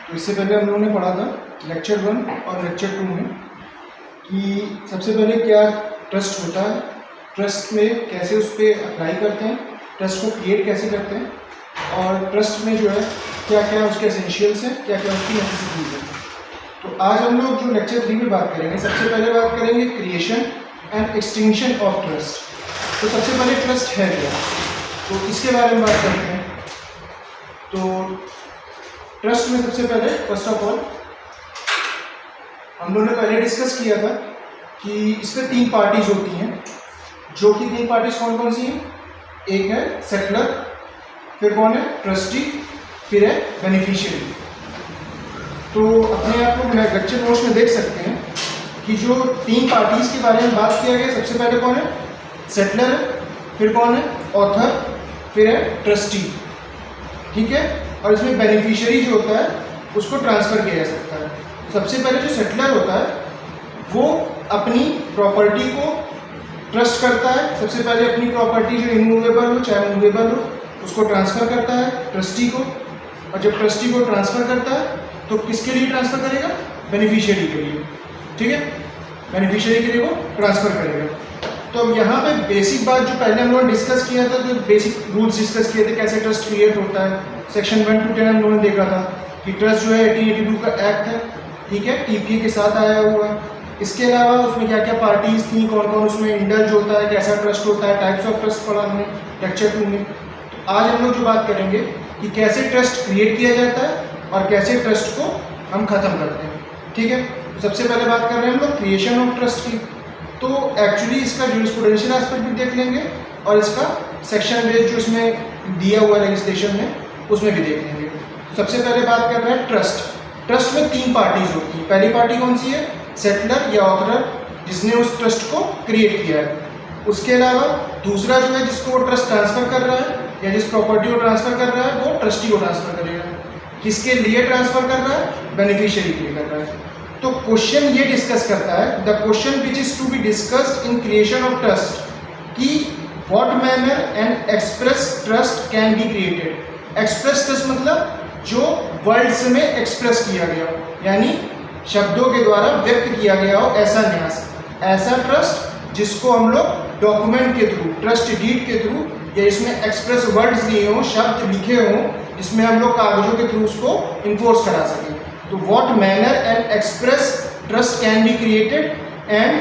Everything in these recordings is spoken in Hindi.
तो इससे पहले हम लोगों ने पढ़ा था लेक्चर 1 और लेक्चर 2 में कि सबसे पहले क्या ट्रस्ट होता है, ट्रस्ट में कैसे उस पर अप्लाई करते हैं, ट्रस्ट को क्रिएट कैसे करते हैं, और ट्रस्ट में जो है क्या क्या उसके एसेंशियल्स हैं, क्या क्या उसकी नेसेसिटीज हैं। तो आज हम लोग जो लेक्चर 3 में बात करेंगे, सबसे पहले बात करेंगे creation and extinction of trust. तो सबसे पहले ट्रस्ट है क्या, तो इसके बारे में बात करते हैं। तो ट्रस्ट में सबसे पहले फर्स्ट ऑफ ऑल हम लोगों ने पहले डिस्कस किया था कि इसमें 3 पार्टीज होती हैं, जो कि 3 पार्टीज कौन कौन सी हैं। एक है सेटलर, फिर कौन है ट्रस्टी, फिर है बेनिफिशियरी। तो अपने आप को लेक्चर नोट्स में देख सकते हैं कि जो 3 पार्टीज के बारे में बात किया गया, सबसे पहले कौन है सेटलर है, फिर कौन है ऑथर, फिर है ट्रस्टी, ठीक है। और इसमें बेनिफिशियरी जो होता है उसको ट्रांसफ़र किया जा सकता है। सबसे पहले जो सेटलर होता है वो अपनी प्रॉपर्टी को ट्रस्ट करता है, सबसे पहले अपनी प्रॉपर्टी जो इमूवेबल हो चाहे मूवेबल हो उसको ट्रांसफ़र करता है ट्रस्टी को। और जब ट्रस्टी को ट्रांसफ़र करता है तो किसके लिए ट्रांसफ़र करेगा, बेनिफिशियरी के लिए, ठीक है, बेनिफिशियरी के लिए वो ट्रांसफ़र करेगा। तो अब यहाँ पे बेसिक बात जो पहले हम लोगों ने डिस्कस किया था, जो बेसिक रूल्स डिस्कस किए थे कैसे ट्रस्ट क्रिएट होता है, सेक्शन 1 to 10 हम लोगों ने देखा था कि ट्रस्ट जो है 1882 का एक्ट है, ठीक है, टीपीए के साथ आया हुआ है। इसके अलावा उसमें क्या क्या पार्टीज थी, कौन कौन उसमें इंडल्ज होता है, कैसा ट्रस्ट होता है, टाइप्स ऑफ ट्रस्ट पढ़ा हमने लेक्चर 2 में। तो आज हम लोग जो बात करेंगे कि कैसे ट्रस्ट क्रिएट किया जाता है और कैसे ट्रस्ट को हम ख़त्म करते हैं, ठीक है। तो सबसे पहले बात कर रहे हैं हम लोग क्रिएशन ऑफ ट्रस्ट की। तो एक्चुअली इसका जूरिस्प्रूडेंशियल एस्पेक्ट भी देख लेंगे और इसका सेक्शन बेस्ड जो इसमें दिया हुआ लेजिस्लेशन में उसमें भी देख लेंगे। सबसे पहले बात कर रहे हैं ट्रस्ट। ट्रस्ट में 3 पार्टीज होती हैं। पहली पार्टी कौन सी है, सेटलर या ऑथर, जिसने उस ट्रस्ट को क्रिएट किया है। उसके अलावा दूसरा जो है जिसको वो ट्रस्ट ट्रांसफ़र कर रहा है या जिस प्रॉपर्टी को ट्रांसफ़र कर रहा है वो ट्रस्टी को ट्रांसफ़र करेगा। किसके लिए ट्रांसफ़र कर रहा है, बेनिफिशियरी के लिए कर रहा है। तो क्वेश्चन ये डिस्कस करता है, the question which is to be discussed in creation of trust, कि what manner and express trust can be created. Express trust मतलब जो वर्ड्स में एक्सप्रेस किया गया हो, यानी शब्दों के द्वारा व्यक्त किया गया हो ऐसा न्यास, ऐसा ट्रस्ट जिसको हम लोग डॉक्यूमेंट के थ्रू, ट्रस्ट डीड के थ्रू, या इसमें एक्सप्रेस वर्ड्स दिए हों, शब्द लिखे हों, जिसमें हम लोग कागजों के थ्रू उसको इन्फोर्स करा सकें। तो what manner and express trust can be created and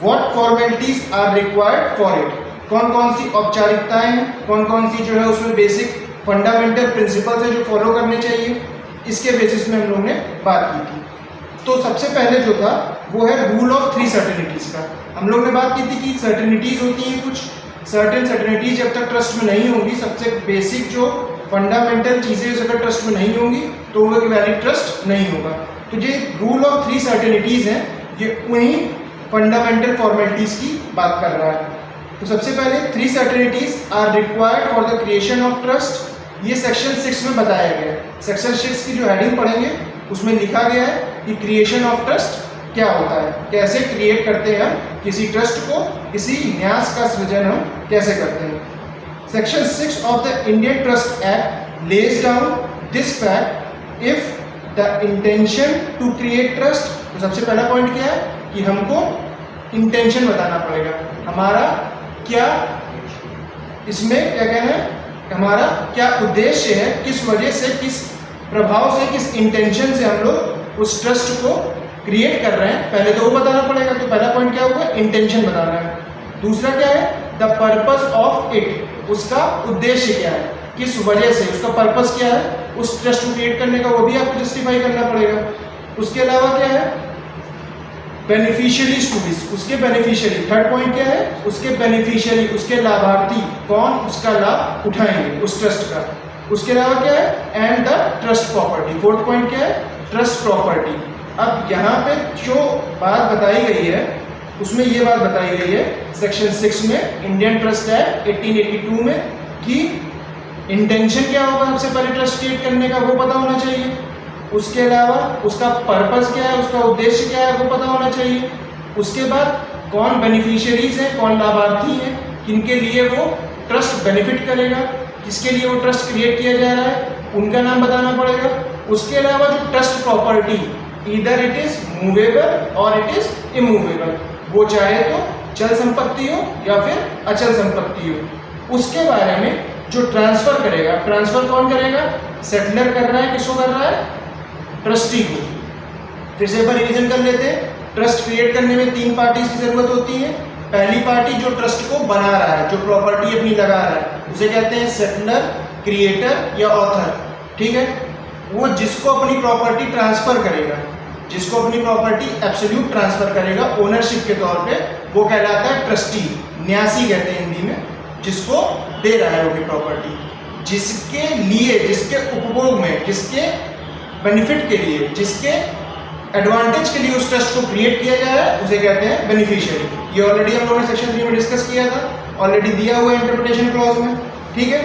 what formalities are required for it. कौन कौन सी औपचारिकताएं हैं, कौन कौन सी जो है उसमें बेसिक फंडामेंटल प्रिंसिपल्स हैं जो फॉलो करने चाहिए, इसके बेसिस में हम लोग ने बात की थी। तो सबसे पहले जो था वो है रूल ऑफ 3 सर्टेनिटीज़ का। हम लोग ने बात की थी कि सर्टेनिटीज़ होती हैं कुछ, सर्टेन सर्टेनिटीज जब तक ट्रस्ट में नहीं होंगी, सबसे बेसिक जो फंडामेंटल चीज़ें अगर ट्रस्ट में नहीं होंगी तो वो एक वैलिड ट्रस्ट नहीं होगा। तो ये रूल ऑफ 3 सर्टेनिटीज़ हैं, ये उन्हीं फंडामेंटल फॉर्मेलिटीज़ की बात कर रहा है। तो सबसे पहले 3 certainties are required for the creation of trust. ये सेक्शन 6 में बताया गया है। सेक्शन 6 की जो हेडिंग पढ़ेंगे उसमें लिखा गया है कि क्रिएशन ऑफ ट्रस्ट क्या होता है, कैसे क्रिएट करते हैं हम किसी ट्रस्ट को, किसी न्यास का सृजन हम कैसे करते हैं। Section 6 of the Indian trust Act lays down this fact if the intention to create trust. तो सबसे पहला पॉइंट क्या है कि हमको इंटेंशन बताना पड़ेगा, हमारा क्या इसमें क्या कहना है, हमारा क्या उद्देश्य है, किस वजह से, किस प्रभाव से, किस इंटेंशन से हम लोग उस ट्रस्ट को क्रिएट कर रहे हैं, पहले तो वो बताना पड़ेगा। तो पहला पॉइंट क्या हुआ, इंटेंशन बताना है। दूसरा क्या है, द पर्पस ऑफ इट, उसका उद्देश्य क्या है, किस वजह से, उसका पर्पस क्या है उस ट्रस्ट को क्रिएट करने का, वो भी आपको जस्टिफाई करना पड़ेगा। उसके अलावा क्या है, बेनिफिशियरीज टू दिस, उसके बेनिफिशियरी। थर्ड पॉइंट क्या है, उसके बेनिफिशियरी, उसके लाभार्थी कौन उसका लाभ उठाएंगे उस ट्रस्ट का। उसके अलावा क्या है, and the trust property. Fourth point क्या है, ट्रस्ट प्रॉपर्टी। अब यहाँ पे जो बात बताई गई है उसमें ये बात बताई गई है सेक्शन 6 में इंडियन ट्रस्ट एक्ट 1882 में कि इंटेंशन क्या होगा, सबसे पहले ट्रस्ट क्रिएट करने का वो पता होना चाहिए। उसके अलावा उसका पर्पस क्या है, उसका उद्देश्य क्या है वो पता होना चाहिए। उसके बाद कौन बेनिफिशियरीज हैं, कौन लाभार्थी हैं, किनके लिए वो ट्रस्ट बेनिफिट करेगा, किसके लिए वो ट्रस्ट क्रिएट किया जा रहा है, उनका नाम बताना पड़ेगा। उसके अलावा जो trust property either it is movable और इट इज इमूवेबल, वो चाहे तो चल संपत्ति हो या फिर अचल संपत्ति हो, उसके बारे में जो ट्रांसफर करेगा, ट्रांसफर कौन करेगा? सेटलर कर रहा है, किसको कर रहा है? ट्रस्टी को। फिर से एक बार रिवीजन कर लेते हैं। ट्रस्ट क्रिएट करने में 3 पार्टीज की जरूरत होती है। पहली पार्टी जो ट्रस्ट को बना रहा है, जो प्रॉपर्टी अपनी लगा रहा है, उसे कहते हैं सेटलर, क्रिएटर या ऑथर, ठीक है। वो जिसको अपनी प्रॉपर्टी ट्रांसफर करेगा, जिसको अपनी प्रॉपर्टी एब्सोल्यूट ट्रांसफर करेगा ओनरशिप के तौर पे, वो कहलाता है ट्रस्टी, न्यासी कहते हैं हिंदी में, जिसको दे रहा है वो अपनी प्रॉपर्टी, जिसके लिए, जिसके उपभोग में, जिसके बेनिफिट के लिए, जिसके एडवांटेज के लिए उस ट्रस्ट को क्रिएट किया जा रहा है, उसे कहते हैं बेनिफिशियरी। ये ऑलरेडी हम लोगों ने सेक्शन 3 में डिस्कस किया था, ऑलरेडी दिया हुआ है इंटरप्रिटेशन क्लॉज में, ठीक है।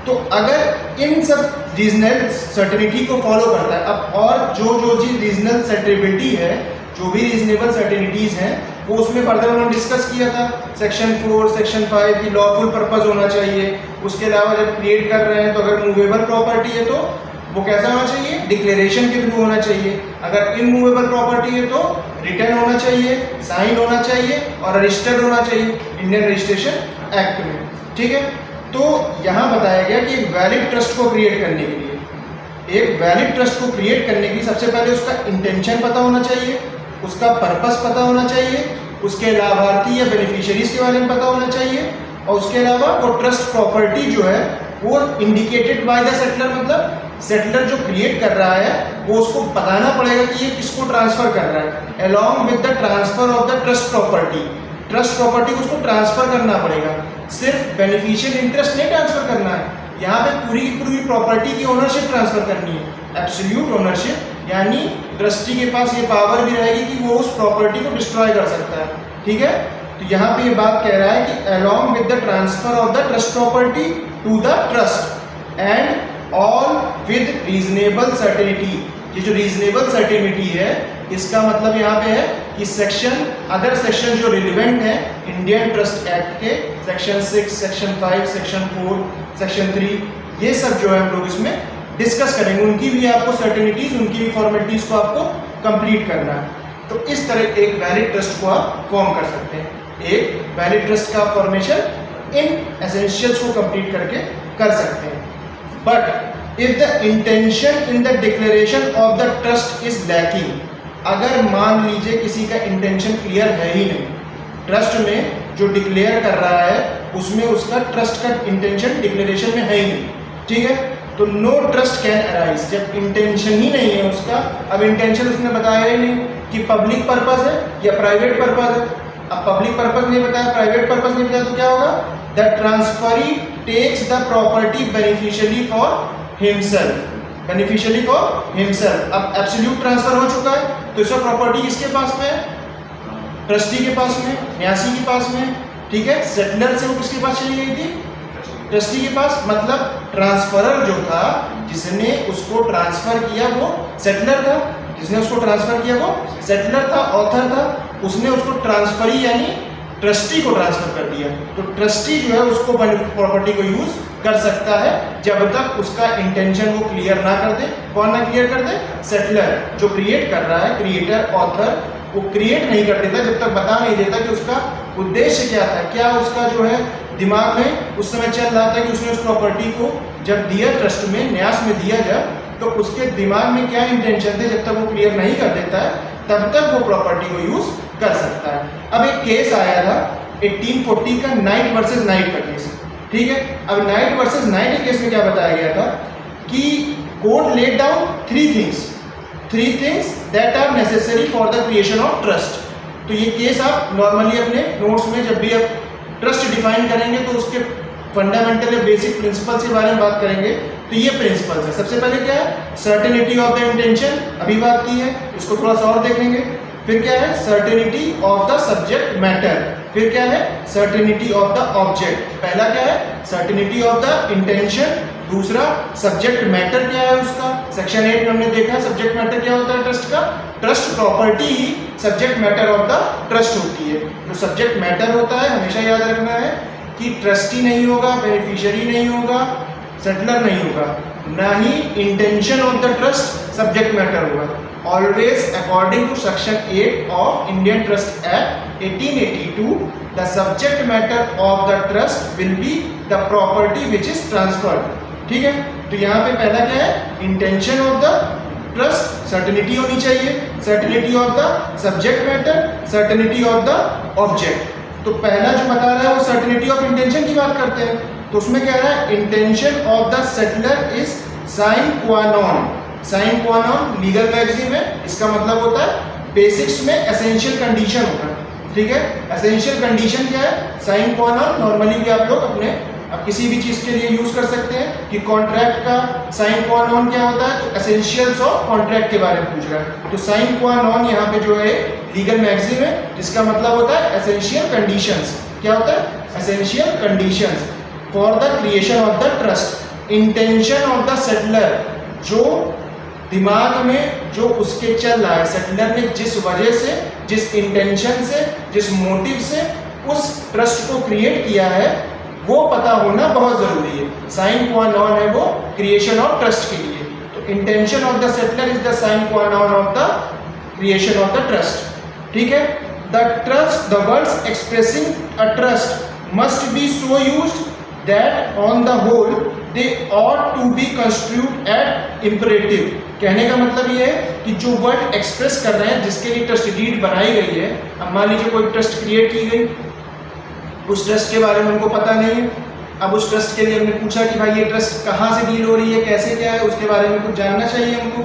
तो अगर इन सब रीजनल सर्टेनिटी को फॉलो करता है, अब और जो चीज रीजनल सर्टेनिटी है, जो भी रीजनेबल सर्टेनिटीज हैं, वो उसमें फर्दर उन्होंने डिस्कस किया था सेक्शन 4, सेक्शन 5 की लॉफुल पर्पस होना चाहिए। उसके अलावा जब क्रिएट कर रहे हैं तो अगर मूवेबल प्रॉपर्टी है तो वो कैसा होना चाहिए? डिक्लेरेशन के थ्रू होना चाहिए। अगर इमूवेबल प्रॉपर्टी है तो रिटर्न होना चाहिए, साइन होना चाहिए और रजिस्टर्ड होना चाहिए इंडियन रजिस्ट्रेशन एक्ट में, ठीक है। तो यहाँ बताया गया कि एक वैलिड ट्रस्ट को क्रिएट करने के लिए, एक वैलिड ट्रस्ट को क्रिएट करने के लिए सबसे पहले उसका इंटेंशन पता होना चाहिए, उसका पर्पस पता होना चाहिए, उसके लाभार्थी या बेनिफिशियरीज के बारे में पता होना चाहिए, और उसके अलावा वो ट्रस्ट प्रॉपर्टी जो है वो इंडिकेटेड बाय द सेटलर, मतलब सेटलर जो क्रिएट कर रहा है वो उसको बताना पड़ेगा कि ये किसको ट्रांसफर कर रहा है, along with the transfer of the trust property. Trust property को उसको ट्रांसफर करना पड़ेगा, सिर्फ बेनिफिशियल इंटरेस्ट नहीं ट्रांसफर करना है, यहाँ पे पूरी की पूरी प्रॉपर्टी की ओनरशिप ट्रांसफर करनी है, एब्सोल्यूट ओनरशिप, यानी ट्रस्टी के पास ये पावर भी रहेगी कि वो उस प्रॉपर्टी को डिस्ट्रॉय कर सकता है, ठीक है। तो यहाँ पे ये बात कह रहा है कि along with the transfer of the trust property to the trust and all with reasonable certainty. ये जो रीजनेबल सर्टेनिटी है, इसका मतलब यहाँ पे है कि सेक्शन, अदर सेक्शन जो रिलेवेंट है इंडियन ट्रस्ट एक्ट के, सेक्शन 6, सेक्शन 5, सेक्शन 4, सेक्शन 3, ये सब जो है हम लोग इसमें डिस्कस करेंगे। उनकी भी आपको सर्टेनिटीज, उनकी भी फॉर्मेलिटीज को आपको कंप्लीट करना है। तो इस तरह एक वैलिड ट्रस्ट को आप फॉर्म कर सकते हैं। एक वैलिड ट्रस्ट का फॉर्मेशन इन एसेंशियल्स को कंप्लीट करके कर सकते हैं। But if the intention in the declaration of the trust is lacking, अगर मान लीजिए किसी का इंटेंशन क्लियर है ही नहीं, ट्रस्ट में जो डिक्लेयर कर रहा है उसमें उसका ट्रस्ट का इंटेंशन डिक्लेरेशन में है ही नहीं, ठीक है, तो नो ट्रस्ट कैन अराइज। जब इंटेंशन ही नहीं है उसका, अब इंटेंशन उसने बताया ही नहीं कि पब्लिक पर्पस है या प्राइवेट पर्पस है। अब पब्लिक पर्पस नहीं बताया, प्राइवेट पर्पस नहीं बताया, तो क्या होगा? The transferee takes the property beneficially for himself, beneficially for himself. अब एब्सोल्यूट ट्रांसफर हो चुका है, तो इसका प्रॉपर्टी किसके पास में है? ट्रस्टी के पास में, न्यासी के पास में, ठीक है। सेटलर से वो किसके पास चली गई थी? ट्रस्टी के पास। मतलब ट्रांसफरर जो था, जिसने उसको ट्रांसफर किया वो सेटलर था, जिसने उसको ट्रांसफर किया वो सेटलर था, ऑथर था, उसने उसको ट्रांसफरी यानी ट्रस्टी को ट्रांसफर कर दिया। तो ट्रस्टी जो है उसको प्रॉपर्टी को यूज कर सकता है जब तक उसका इंटेंशन वो क्लियर ना कर दे। कौन ना क्लियर कर दे? सेटलर, जो क्रिएट कर रहा है, क्रिएटर, ऑथर, वो क्रिएट नहीं कर देता जब तक बता नहीं देता कि उसका उद्देश्य क्या था, क्या उसका जो है दिमाग में उस समय चल रहा था कि उसने उस प्रॉपर्टी को जब दिया ट्रस्ट में, न्यास में दिया जब, तो उसके दिमाग में क्या इंटेंशन थे, जब तक वो क्लियर नहीं कर देता है तब तक वो प्रॉपर्टी को यूज कर सकता है। अब एक केस आया था 1840 का, नाइट वर्सेस नाइट का केस, ठीक है। अब नाइट वर्सेस नाइट के केस में क्या बताया गया था कि court laid down three things that are necessary for the creation of trust. तो ये केस आप नॉर्मली अपने नोट्स में जब भी आप ट्रस्ट डिफाइन करेंगे तो उसके फंडामेंटल या बेसिक प्रिंसिपल्स के बारे में बात करेंगे। तो ये प्रिंसिपल्स है। सबसे पहले क्या है? सर्टेनिटी ऑफ द इंटेंशन, अभी बात की है, इसको थोड़ा सा और देखेंगे। फिर क्या है? Certainty of the subject matter. फिर क्या है? Certainty of the object. पहला क्या है? Certainty of the intention. दूसरा सब्जेक्ट मैटर क्या है उसका, सेक्शन 8 में हमने देखा सब्जेक्ट मैटर क्या होता है ट्रस्ट का। Trust property he subject matter of the trust होती है। जो सब्जेक्ट मैटर होता है हमेशा याद रखना है कि ट्रस्टी नहीं होगा, बेनिफिशियरी नहीं होगा, सेटलर नहीं होगा, ना ही intention of the trust subject matter होगा। Always according to section 8 of Indian trust act 1882 the subject matter of the trust will be the property which is transferred. ठीक है, तो यहाँ पे पहला क्या है, intention of the trust, certainty होनी चाहिए, certainty of the subject matter, certainty of the object. तो पहला जो बता रहा है वो सर्टेनिटी ऑफ इंटेंशन की बात करते हैं, तो उसमें कह रहा है intention of the settler is sine qua non. Sine qua non legal maxim है, इसका मतलब होता है बेसिक्स में एसेंशियल कंडीशन होगा। ठीक है, एसेंशियल कंडीशन क्या है, साइन क्वा नॉन नॉर्मली भी आप लोग अपने अब किसी भी चीज के लिए यूज कर सकते हैं कि कॉन्ट्रैक्ट का साइन क्वा नॉन क्या होता है, तो एसेंशियल्स ऑफ कॉन्ट्रैक्ट के बारे में पूछ रहा है। तो साइन क्वा नॉन यहाँ पे जो है लीगल मैगजीन है, जिसका मतलब होता है एसेंशियल कंडीशंस। क्या होता है, essential conditions for the creation of the trust. Intention of the settlor, जो दिमाग में जो उसके चल रहा है, सेटलर ने जिस वजह से, जिस इंटेंशन से, जिस मोटिव से उस ट्रस्ट को क्रिएट किया है, वो पता होना बहुत जरूरी है। साइन क्वा नॉन है वो क्रिएशन ऑफ ट्रस्ट के लिए। तो intention of the settler is the sine qua non of the creation of the trust. ठीक है, the trust, the words expressing a trust must be so used that on the whole they ought to be construed at imperative. कहने का मतलब ये है कि जो वर्ड एक्सप्रेस कर रहे हैं, जिसके लिए ट्रस्ट डीड बनाई गई है, अब मान लीजिए कोई ट्रस्ट क्रिएट की गई, उस ट्रस्ट के बारे में हमको पता नहीं है, अब उस ट्रस्ट के लिए हमने पूछा कि भाई ये ट्रस्ट कहाँ से डील हो रही है, कैसे क्या है, उसके बारे में कुछ जानना चाहिए हमको।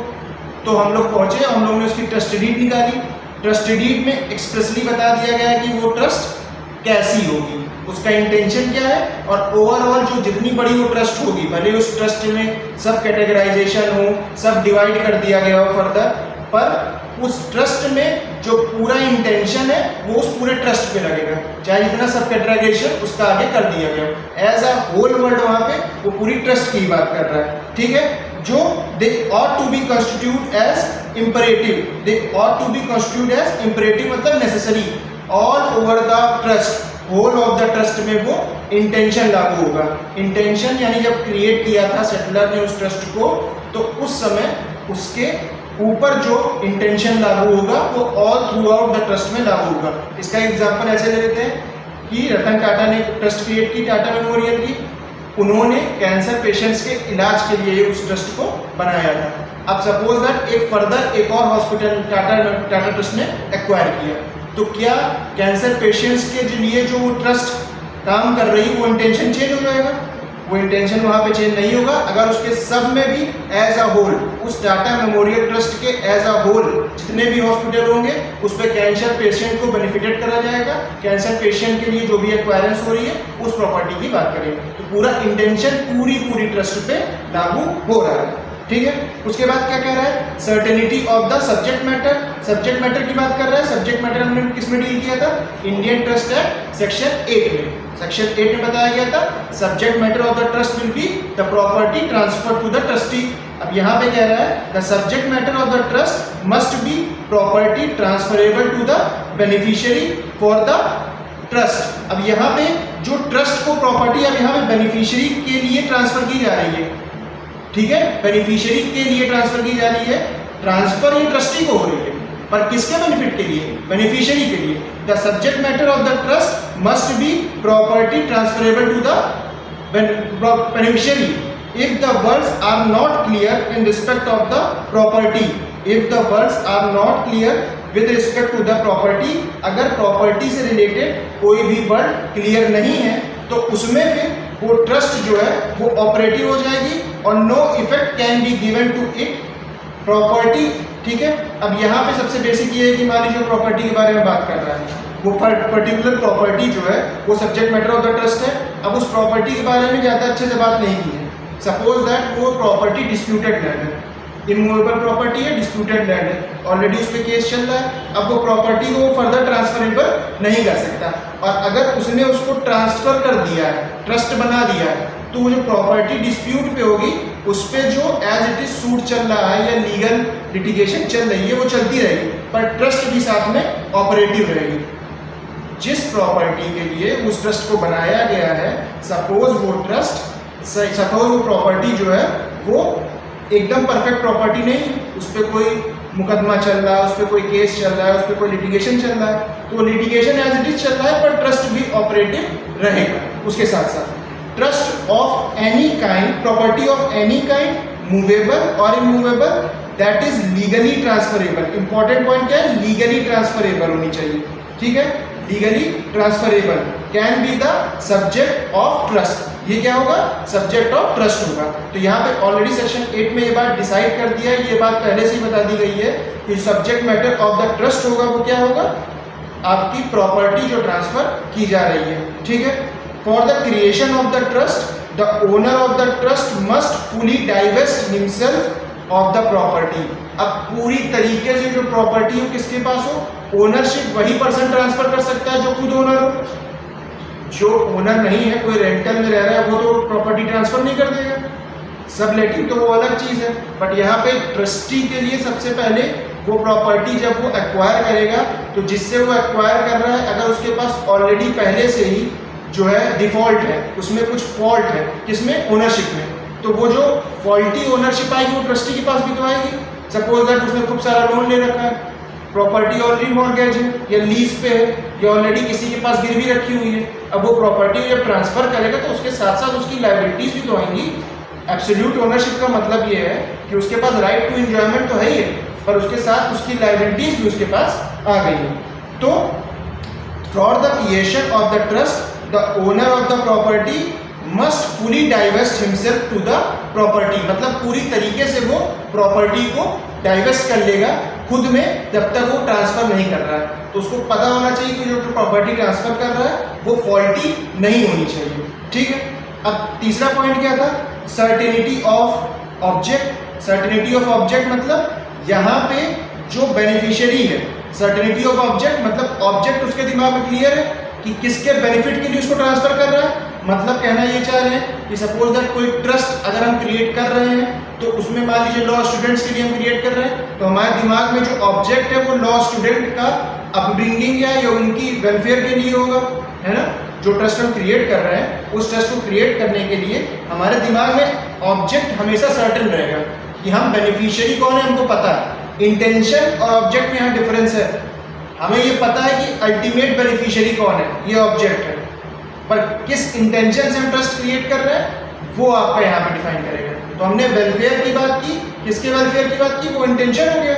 तो हम लोग पहुँचे, हम लोग ने उसकी ट्रस्ट डीड निकाली। ट्रस्ट डीड में एक्सप्रेसली बता दिया गया है कि वो ट्रस्ट कैसी होगी, उसका इंटेंशन क्या है, और ओवरऑल जो जितनी बड़ी वो ट्रस्ट होगी, भले उस ट्रस्ट में सब कैटेगराइजेशन हो, सब डिवाइड कर दिया गया हो फर्दर, पर उस ट्रस्ट में जो पूरा इंटेंशन है वो उस पूरे ट्रस्ट पे लगेगा, चाहे जितना सब कैटेगराइजेशन उसका आगे कर दिया गया। एज अ होल वर्ड वहाँ पे वो पूरी ट्रस्ट की बात कर रहा है। ठीक है, जो they ought to be constitute as imperative, they ought to be constitute as imperative मतलब necessary all over the trust, whole of the trust में वो इंटेंशन लागू होगा। इंटेंशन यानी जब क्रिएट किया था सेटलर ने उस ट्रस्ट को, तो उस समय उसके ऊपर जो इंटेंशन लागू होगा वो all through out the trust में लागू होगा। इसका एग्जांपल ऐसे ले लेते हैं कि रतन टाटा ने ट्रस्ट क्रिएट की, टाटा मेमोरियल की, उन्होंने कैंसर पेशेंट्स के इलाज के लिए उस ट्रस्ट को बनाया था। अब सपोज दैट एक फर्दर एक और हॉस्पिटल टाटा ट्रस्ट ने एक्वायर किया, तो क्या कैंसर पेशेंट्स के लिए जो वो ट्रस्ट काम कर रही वो इंटेंशन चेंज हो जाएगा? वो इंटेंशन वहाँ पे चेंज नहीं होगा अगर उसके सब में भी एज अ होल, उस टाटा मेमोरियल ट्रस्ट के एज अ होल जितने भी हॉस्पिटल होंगे उस पर कैंसर पेशेंट को बेनिफिटेड करा जाएगा। कैंसर पेशेंट के लिए जो भी एक्वायरेंस हो रही है उस प्रॉपर्टी की बात करेंगे, तो पूरा इंटेंशन पूरी ट्रस्ट पे लागू हो रहा है। ठीक है, उसके बाद क्या कह रहा है, certainty of the subject matter. Subject matter की बात कर रहा है। सब्जेक्ट मैटर हमने किस में डील किया था? इंडियन ट्रस्ट एक्ट सेक्शन 8 में। सेक्शन 8 में बताया गया था subject matter of the trust will be the property transfer to the trustee. अब यहाँ पे कह रहा है the subject matter of the trust must be property transferable to the beneficiary for the trust. अब यहाँ पे जो ट्रस्ट को प्रॉपर्टी अब यहाँ पे बेनिफिशियरी के लिए ट्रांसफर की जा रही है। ठीक है, बेनिफिशियरी के लिए ट्रांसफर की जा रही है। ट्रांसफर ये ट्रस्टी को हो रही है, पर किसके बेनिफिट के लिए? बेनिफिशियरी के लिए। The subject matter of the trust must be property transferable to the beneficiary if the words are not clear in respect of the property, if the words are not clear with respect to the property, अगर प्रॉपर्टी से रिलेटेड कोई भी वर्ड क्लियर नहीं है तो उसमें फिर वो ट्रस्ट जो है वो ऑपरेटिव हो जाएगी और no effect can be given to it property. ठीक है, अब यहाँ पे सबसे बेसिक ये है कि मान लीजिए प्रॉपर्टी के बारे में बात कर रहा है, वो पर्टिकुलर प्रॉपर्टी जो है वो subject matter of the trust है। अब उस प्रॉपर्टी के बारे में ज़्यादा अच्छे से बात नहीं की है। सपोज दैट वो प्रॉपर्टी डिस्प्यूटेड लैंड है, इमूवेबल प्रॉपर्टी है, डिस्प्यूटेड लैंड है, ऑलरेडी उस पर केस चल रहा है। अब वो प्रॉपर्टी को फर्दर ट्रांसफरेबल नहीं कर सकता, और अगर उसने उसको ट्रांसफर कर दिया है, ट्रस्ट बना दिया है, तो वो जो प्रॉपर्टी डिस्प्यूट पे होगी उस पर जो एज इट इज सूट चल रहा है या लीगल लिटिगेशन चल रही है वो चलती रहेगी, पर ट्रस्ट भी साथ में ऑपरेटिव रहेगी। जिस प्रॉपर्टी के लिए उस ट्रस्ट को बनाया गया है, सपोज वो प्रॉपर्टी जो है वो एकदम परफेक्ट प्रॉपर्टी नहीं है, उस पर कोई मुकदमा चल रहा है, उस पर कोई केस चल रहा है, उस पर कोई लिटिगेशन चल रहा है, तो लिटिगेशन एज इट इज चल रहा है पर ट्रस्ट भी ऑपरेटिव रहेगा उसके साथ साथ। Trust of any kind, property of any kind, movable और immovable, that is legally transferable. Important point क्या है, लीगली ट्रांसफरेबल होनी चाहिए, ठीक है, legally transferable, can be the subject of trust. ये क्या होगा, सब्जेक्ट ऑफ ट्रस्ट होगा। तो यहाँ पे ऑलरेडी सेक्शन 8 में ये बात डिसाइड कर दिया है, ये बात पहले से ही बता दी गई है कि subject matter of the trust होगा वो क्या होगा, आपकी प्रॉपर्टी जो ट्रांसफर की जा रही है, ठीक है। For the creation of the trust the owner of the trust must fully divest himself of the property. अब पूरी तरीके से जो प्रॉपर्टी हो किसके पास हो, ओनरशिप वही पर्सन ट्रांसफर कर सकता है जो खुद ओनर हो। जो ओनर नहीं है, कोई रेंटल में रह रहा है, वो तो प्रॉपर्टी ट्रांसफर नहीं कर देगा। सबलेटिंग तो वो अलग चीज़ है, बट यहाँ पे ट्रस्टी के लिए सबसे पहले वो प्रॉपर्टी जब वो एक्वायर करेगा तो जिससे वो एक्वायर कर रहा है, अगर उसके पास ऑलरेडी पहले से ही जो है डिफॉल्ट है, उसमें कुछ फॉल्ट है, किसमें, ओनरशिप में, तो वो जो फॉल्टी ओनरशिप आएगी वो ट्रस्टी के पास भी तो आएगी। सपोज दैट उसने खूब सारा लोन ले रखा है, प्रॉपर्टी ऑलरेडी मॉर्गेज है या लीज पे है या ऑलरेडी किसी के पास गिरवी रखी हुई है। अब वो प्रॉपर्टी जब ट्रांसफर करेगा तो उसके साथ साथ उसकी लायबिलिटीज भी तो आएंगी। एब्सोल्यूट ओनरशिप का मतलब ये है कि उसके पास राइट टू एंजॉयमेंट तो है ही है, पर उसके साथ उसकी लायबिलिटीज भी उसके पास आ गई है। तो for the creation of the trust the owner of the property must fully divest himself to the property, मतलब पूरी तरीके से वो प्रॉपर्टी को डाइवेस्ट कर लेगा खुद में जब तक वो ट्रांसफर नहीं कर रहा है। तो उसको पता होना चाहिए कि जो प्रॉपर्टी ट्रांसफर कर रहा है वो फॉल्टी नहीं होनी चाहिए, ठीक है। अब तीसरा पॉइंट क्या था, certainty of object. Certainty of object मतलब यहाँ पे जो बेनिफिशियरी है, सर्टेनिटी ऑफ ऑब्जेक्ट मतलब ऑब्जेक्ट उसके दिमाग में क्लियर है कि किसके बेनिफिट के लिए उसको ट्रांसफर कर रहा है। मतलब कहना ये चाह रहे हैं कि सपोज दैट कोई ट्रस्ट अगर हम क्रिएट कर रहे हैं तो उसमें मान लीजिए लॉ स्टूडेंट्स के लिए हम क्रिएट कर रहे हैं, तो हमारे दिमाग में जो ऑब्जेक्ट है वो लॉ स्टूडेंट का अपब्रिंगिंग या उनकी वेलफेयर के लिए होगा, है ना। जो ट्रस्ट हम क्रिएट कर रहे हैं उस ट्रस्ट को क्रिएट करने के लिए हमारे दिमाग में ऑब्जेक्ट हमेशा सर्टेन रहेगा कि हम बेनिफिशियरी कौन है हमको पता है। इंटेंशन और ऑब्जेक्ट में यहाँ डिफरेंस है। हमें ये पता है कि अल्टीमेट बेनिफिशियरी कौन है, ये ऑब्जेक्ट है, पर किस इंटेंशन से हम ट्रस्ट क्रिएट कर रहे हैं वो आपका यहाँ पे डिफाइन करेगा। तो हमने वेलफेयर की बात की, किसके वेलफेयर की बात की, वो इंटेंशन हो गया।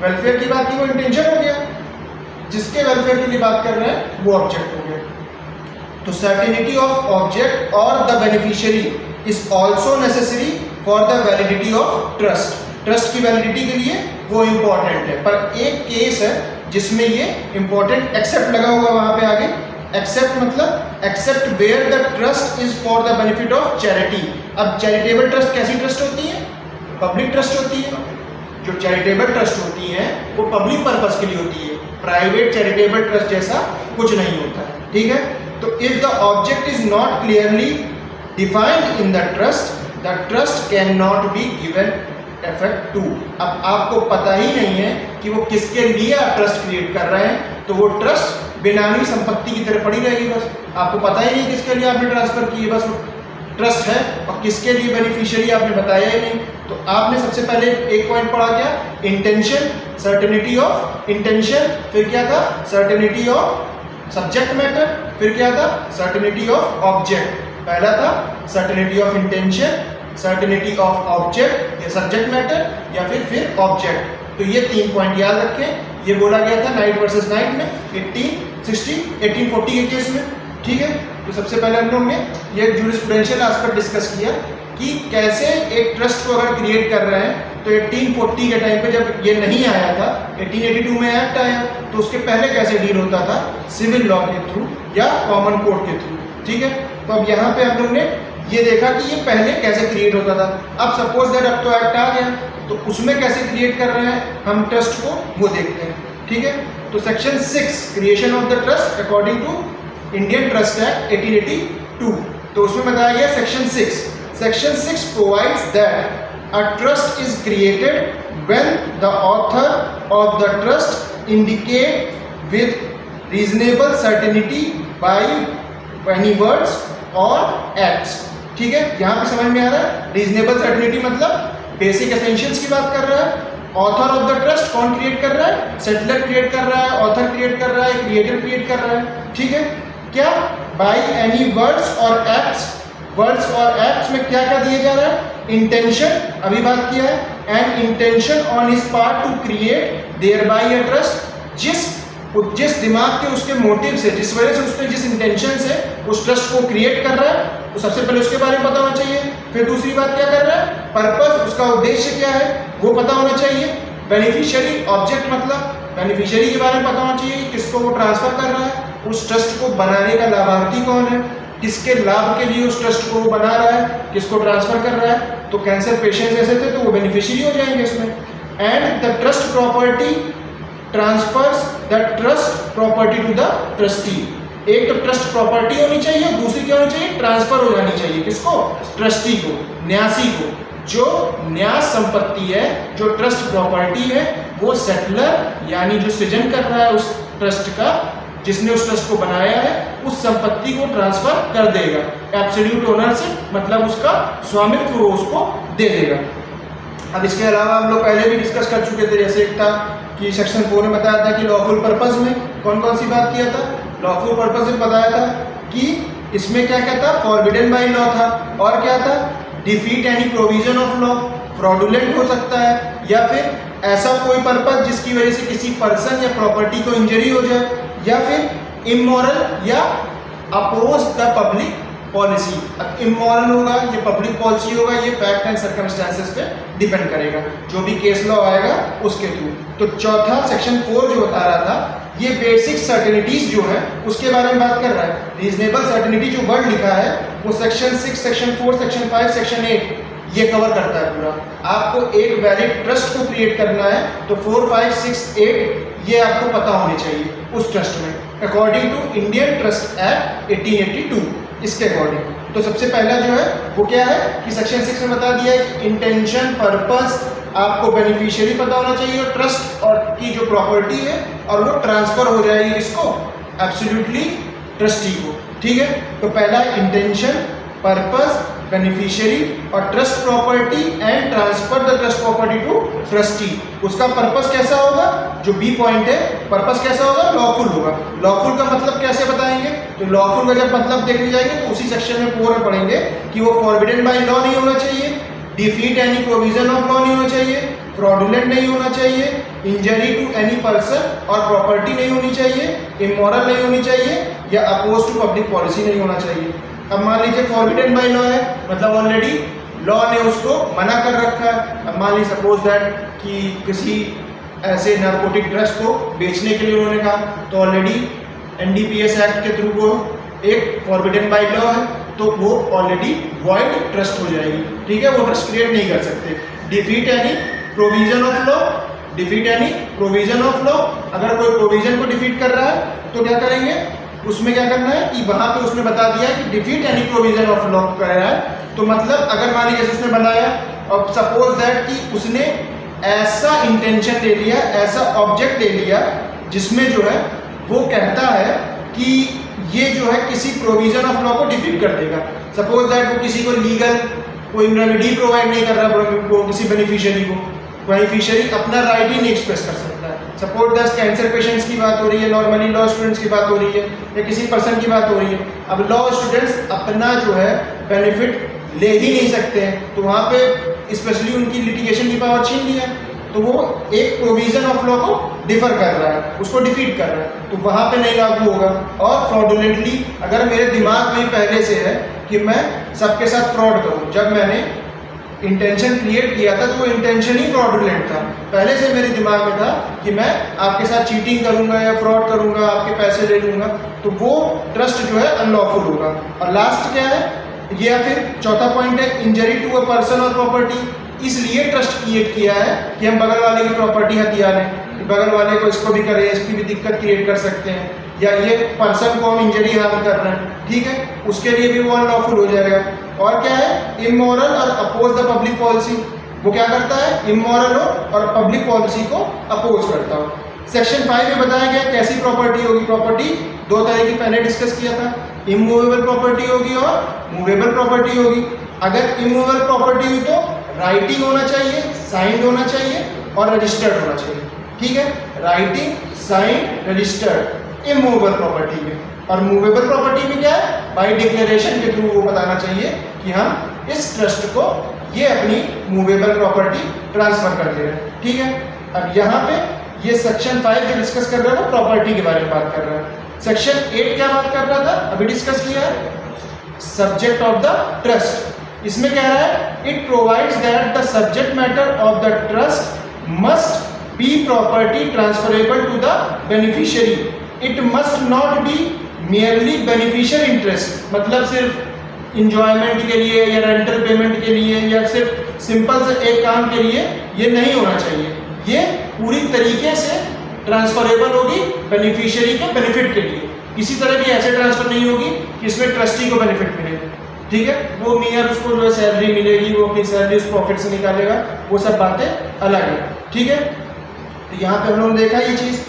वेलफेयर की बात की, वो इंटेंशन हो गया। जिसके वेलफेयर के लिए बात कर रहे हैं वो ऑब्जेक्ट हो गया। तो सर्टेनिटी ऑफ ऑब्जेक्ट और the beneficiary is also necessary for the validity of trust. Trust की वैलिडिटी के लिए वो इंपॉर्टेंट है, पर एक केस है जिसमें ये इंपॉर्टेंट एक्सेप्ट लगा हुआ वहां पे आगे। एक्सेप्ट मतलब except where the trust is for the benefit of charity. अब चैरिटेबल ट्रस्ट कैसी ट्रस्ट होती है, पब्लिक ट्रस्ट होती है। जो चैरिटेबल ट्रस्ट होती है वो पब्लिक पर्पस के लिए होती है, प्राइवेट चैरिटेबल ट्रस्ट जैसा कुछ नहीं होता है, ठीक है। तो if the object is not clearly defined in the trust can not be given effect to. अब आपको पता ही नहीं है कि वो किसके लिए आप ट्रस्ट क्रिएट कर रहे हैं, तो वो ट्रस्ट बेनामी संपत्ति की तरह पड़ी रहेगी। बस आपको पता ही नहीं किसके लिए आपने ट्रांसफर की है, बस ट्रस्ट है और किसके लिए बेनिफिशियरी आपने बताया ही नहीं। तो आपने सबसे पहले एक पॉइंट पढ़ा क्या, इंटेंशन, सर्टेनिटी ऑफ इंटेंशन, फिर क्या था सर्टेनिटी ऑफ सब्जेक्ट मैटर, फिर क्या था सर्टेनिटी ऑफ ऑब्जेक्ट। पहला था certainty of intention, certainty of object या सब्जेक्ट मैटर या फिर ऑब्जेक्ट। तो ये 3 पॉइंट याद रखें। ये बोला गया था नाइट वर्सेस नाइट में 1840 के केस में, ठीक है। तो सबसे पहले हम लोग ने ये जूरिस्प्रूडेंशियल एस्पेक्ट डिस्कस किया कि कैसे एक ट्रस्ट को अगर क्रिएट कर रहे हैं तो 1840 के टाइम पे जब ये नहीं आया था, 1882 में एक्ट आया, तो उसके पहले कैसे डील होता था, सिविल लॉ के थ्रू या कॉमन कोर्ट के थ्रू, ठीक है। तो अब यहाँ पे हम लोग ने ये देखा कि ये पहले कैसे क्रिएट होता था। अब सपोज दैट अब तो एक्ट आ गया, तो उसमें कैसे क्रिएट कर रहे हैं हम ट्रस्ट को, वो देखते हैं, ठीक है। तो section 6 creation of the trust according to Indian trust act 1882, तो उसमें बताया गया section 6 provides that a trust is created when the author of the trust indicate with reasonable certainty by any words और एक्ट्स, ठीक है। यहाँ पे समझ में आ रहा है, रीजनेबल सर्टेनिटी मतलब बेसिक एसेंशियल्स की बात कर रहा है, ऑथर ऑफ द ट्रस्ट कौन क्रिएट कर रहा है? सेटलर क्रिएट कर रहा है, ऑथर क्रिएट कर रहा है, क्रिएटर क्रिएट कर रहा है। ठीक है, क्या बाय एनी वर्ड्स और एक्ट्स, वर्ड्स और एक्ट्स में क्या क्या दिए जा रहा है? इंटेंशन, अभी बात किया है, and intention on his part to create thereby a trust, जिस दिमाग के उसके मोटिव से, जिस वजह से उसने जिस इंटेंशन से उस ट्रस्ट को क्रिएट कर रहा है, तो सबसे पहले उसके बारे में पता होना चाहिए। फिर दूसरी बात क्या कर रहा है? पर्पस, उसका उद्देश्य क्या है वो पता होना चाहिए। बेनिफिशियरी, ऑब्जेक्ट मतलब बेनिफिशियरी के बारे में पता होना चाहिए, किसको वो ट्रांसफर कर रहा है, उस ट्रस्ट को बनाने का लाभार्थी कौन है, किसके लाभ के लिए उस ट्रस्ट को बना रहा है, किसको ट्रांसफर कर रहा है। तो कैंसर पेशेंट्स ऐसे थे तो वो बेनिफिशियरी हो जाएंगे इसमें। And the trust property transfers the trust property to the trustee. एक तो ट्रस्ट प्रॉपर्टी होनी चाहिए और दूसरी क्या होनी चाहिए? ट्रांसफर हो जानी चाहिए। किसको? ट्रस्टी को, न्यासी को। जो न्यास संपत्ति है, जो ट्रस्ट प्रॉपर्टी है, वो सेटलर यानी जो सृजन कर रहा है उस ट्रस्ट का, जिसने उस ट्रस्ट को बनाया है, उस संपत्ति को ट्रांसफर कर देगा। एब्सोल्यूट ओनरशिप मतलब उसका स्वामित्व वो उसको दे देगा। अब इसके अलावा हम लोग पहले भी डिस्कस कर चुके थे, जैसे एक था कि सेक्शन 4 में बताया था कि लॉफुल पर्पस में कौन कौन सी बात किया था। लॉफुल पर्पस में बताया था कि इसमें क्या क्या था? फॉरबिडन बाय लॉ था, और क्या था? Defeat any provision of law, fraudulent हो सकता है, या फिर ऐसा कोई पर्पस जिसकी वजह से किसी पर्सन या प्रॉपर्टी को इंजरी हो जाए, या फिर इमोरल या अपोज द पब्लिक पॉलिसी। अब इमोरल होगा, ये पब्लिक पॉलिसी होगा, ये फैक्ट एंड सर्कमस्टांसेस पे डिपेंड करेगा, जो भी केस लॉ आएगा उसके थ्रू। तो चौथा सेक्शन 4 जो बता रहा था, ये बेसिक सर्टेनिटीज जो है उसके बारे में बात कर रहा है। रीजनेबल सर्टेनिटी जो वर्ड लिखा है वो सेक्शन 6, सेक्शन 4, सेक्शन 5, सेक्शन 8 ये कवर करता है पूरा। आपको एक वैलिड ट्रस्ट को क्रिएट करना है तो 4, 5, 6, 8 ये आपको पता होने चाहिए उस ट्रस्ट में, according to Indian trust act 1882 इसके अकॉर्डिंग। तो सबसे पहला जो है वो क्या है कि सेक्शन 6 में बता दिया है कि इंटेंशन, पर्पस, आपको बेनिफिशियरी पता होना चाहिए और ट्रस्ट और की जो प्रॉपर्टी है, और वो ट्रांसफर हो जाएगी इसको एब्सोल्युटली ट्रस्टी को। ठीक है, तो पहला इंटेंशन, पर्पस, बेनिफिशियरी और trust property and transfer the trust property to trustee. उसका पर्पस कैसा होगा? जो बी पॉइंट है, पर्पस कैसा होगा? लॉफुल होगा। लॉफुल का मतलब कैसे बताएंगे? तो लॉफुल का जब मतलब देखने जाएंगे तो उसी सेक्शन में 4 में पढ़ेंगे कि वो फॉरबिडन बाय लॉ नहीं होना चाहिए, defeat any provision of law नहीं होना चाहिए, फ्रॉडुलेंट नहीं होना चाहिए, इंजरी टू एनी पर्सन और प्रॉपर्टी नहीं होनी चाहिए, इमोरल नहीं होनी चाहिए, या अपोज टू पब्लिक पॉलिसी नहीं होना चाहिए। अब मान लीजिए फॉरबिडन बाय लॉ है, मतलब ऑलरेडी लॉ ने उसको मना कर रखा है। अब मान लीजिए सपोज दैट कि किसी ऐसे नारकोटिक ड्रग्स को बेचने के लिए उन्होंने कहा, तो ऑलरेडी NDPS एक्ट के थ्रू वो एक फॉरबिडन बाय लॉ है, तो वो ऑलरेडी वॉइड ट्रस्ट हो जाएगी। ठीक है, वो ट्रस्ट क्रिएट नहीं कर सकते। Defeat any provision of law, defeat any provision of law, अगर कोई प्रोविजन को डिफीट कर रहा है तो क्या करेंगे? उसमें क्या करना है कि वहां पे उसने बता दिया कि defeat any provision of law कर रहा है, तो मतलब अगर मान लीजिए उसने बनाया और सपोज दैट कि उसने ऐसा इंटेंशन ले लिया, ऐसा ऑब्जेक्ट ले लिया जिसमें जो है वो कहता है कि ये जो है किसी प्रोविजन ऑफ लॉ को डिफीट कर देगा। सपोज दैट वो किसी को लीगल कोई रेमेडी प्रोवाइड नहीं कर रहा किसी बेनिफिशियरी को, बेनिफिशियरी अपना राइट ही नहीं एक्सप्रेस कर सकता है। सपोज दैट कैंसर पेशेंट्स की बात हो रही है, नॉर्मली लॉ स्टूडेंट्स की बात हो रही है, या किसी पर्सन की बात हो रही है। अब लॉ स्टूडेंट्स अपना जो है बेनिफिट ले ही नहीं सकते हैं, तो वहाँ पे स्पेशली उनकी लिटिगेशन की पावर छीन लिया है, तो वो एक प्रोविजन ऑफ लॉ को डिफर कर रहा है, उसको डिफीट कर रहा है, तो वहाँ पे नहीं लागू होगा। और फ्रॉडुलेंटली अगर मेरे दिमाग में पहले से है कि मैं सबके साथ फ्रॉड करूँ, जब मैंने इंटेंशन क्रिएट किया था तो वो इंटेंशन ही फ्रॉडुलेंट था, पहले से मेरे दिमाग में था कि मैं आपके साथ चीटिंग करूंगा या फ्रॉड करूंगा, आपके पैसे ले लूंगा, तो वो ट्रस्ट जो है अनलॉफुल होगा। और लास्ट क्या है ये, या फिर चौथा पॉइंट है इंजरी टू अ पर्सन और प्रॉपर्टी। इसलिए ट्रस्ट क्रिएट किया है कि हम बगल वाले की प्रॉपर्टी हथिया लें, बगल वाले को इसको भी करें, इसकी भी दिक्कत क्रिएट कर सकते हैं, या ये पर्सन को हम इंजरी हार्म कर रहे हैं, ठीक है, उसके लिए भी वो अनलॉफुल हो जाएगा। और क्या है, इमोरल और अपोज द पब्लिक पॉलिसी, वो क्या करता है, इमोरल हो और पब्लिक पॉलिसी को अपोज करता हो। सेक्शन 5 में बताया गया कैसी प्रॉपर्टी होगी। प्रॉपर्टी दो तरह की पहले डिस्कस किया था, इमूवेबल प्रॉपर्टी होगी और मूवेबल प्रॉपर्टी होगी। अगर इमूवेबल प्रॉपर्टी हुई तो राइटिंग होना चाहिए, साइंड होना चाहिए, और रजिस्टर्ड होना चाहिए। ठीक है, writing, sign, registered immovable property में। और मूवेबल प्रॉपर्टी में क्या है, बाय डिक्लेरेशन के थ्रू वो बताना चाहिए कि हम इस ट्रस्ट को ये अपनी मूवेबल प्रॉपर्टी ट्रांसफर कर दे रहे हैं। ठीक है, अब यहाँ पे ये सेक्शन 5 जो डिस्कस कर रहा है वो प्रॉपर्टी के बारे में बात कर रहा है। सेक्शन 8 क्या बात कर रहा था, अभी डिस्कस किया है, सब्जेक्ट ऑफ द ट्रस्ट। इसमें कह रहा है it provides that the subject matter of the trust must be property transferable to the beneficiary. It must not be merely beneficial interest, मतलब सिर्फ इंजॉयमेंट के लिए या रेंटल पेमेंट के लिए या सिर्फ सिंपल से एक काम के लिए ये नहीं होना चाहिए। ये पूरी तरीके से ट्रांसफरेबल होगी बेनिफिशियरी के बेनिफिट के लिए। किसी तरह की ऐसे ट्रांसफर नहीं होगी कि इसमें ट्रस्टी को बेनिफिट मिले। ठीक है, वो मियार उसको जो है सैलरी मिलेगी, वो अपनी सैलरी उस प्रॉफिट से निकालेगा, वो सब बातें अलग है। ठीक है, तो यहाँ पे हम लोगों ने देखा ये चीज़।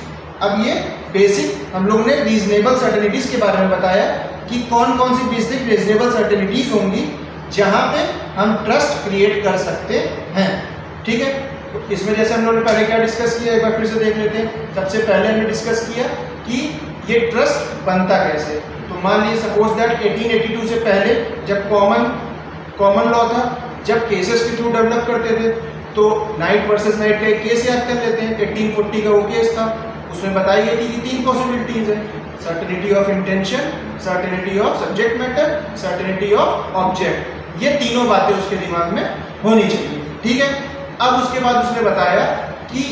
अब ये बेसिक हम लोगों ने रीजनेबल सर्टेनिटीज के बारे में बताया कि कौन कौन सी बेसिक रीजनेबल सर्टेनिटीज होंगी जहाँ पे हम ट्रस्ट क्रिएट कर सकते हैं। ठीक है, तो इसमें जैसे हम लोगों ने पहले क्या डिस्कस किया, एक बार फिर से देख लेते हैं। सबसे पहले हमने डिस्कस किया कि ये ट्रस्ट बनता कैसे। तो मान लीजिए सपोज दैट 1882 से पहले जब कॉमन लॉ था, जब केसेस के थ्रू डेवलप करते थे, तो नाइट वर्सेस नाइट का एक केस याद कर लेते हैं। 1840 का वो केस था, उसमें बताई गई थी कि 3 पॉसिबिलिटीज है, certainty of intention, certainty of subject matter, certainty of object. ये तीनों बातें उसके दिमाग में होनी चाहिए। ठीक है, अब उसके बाद उसने बताया कि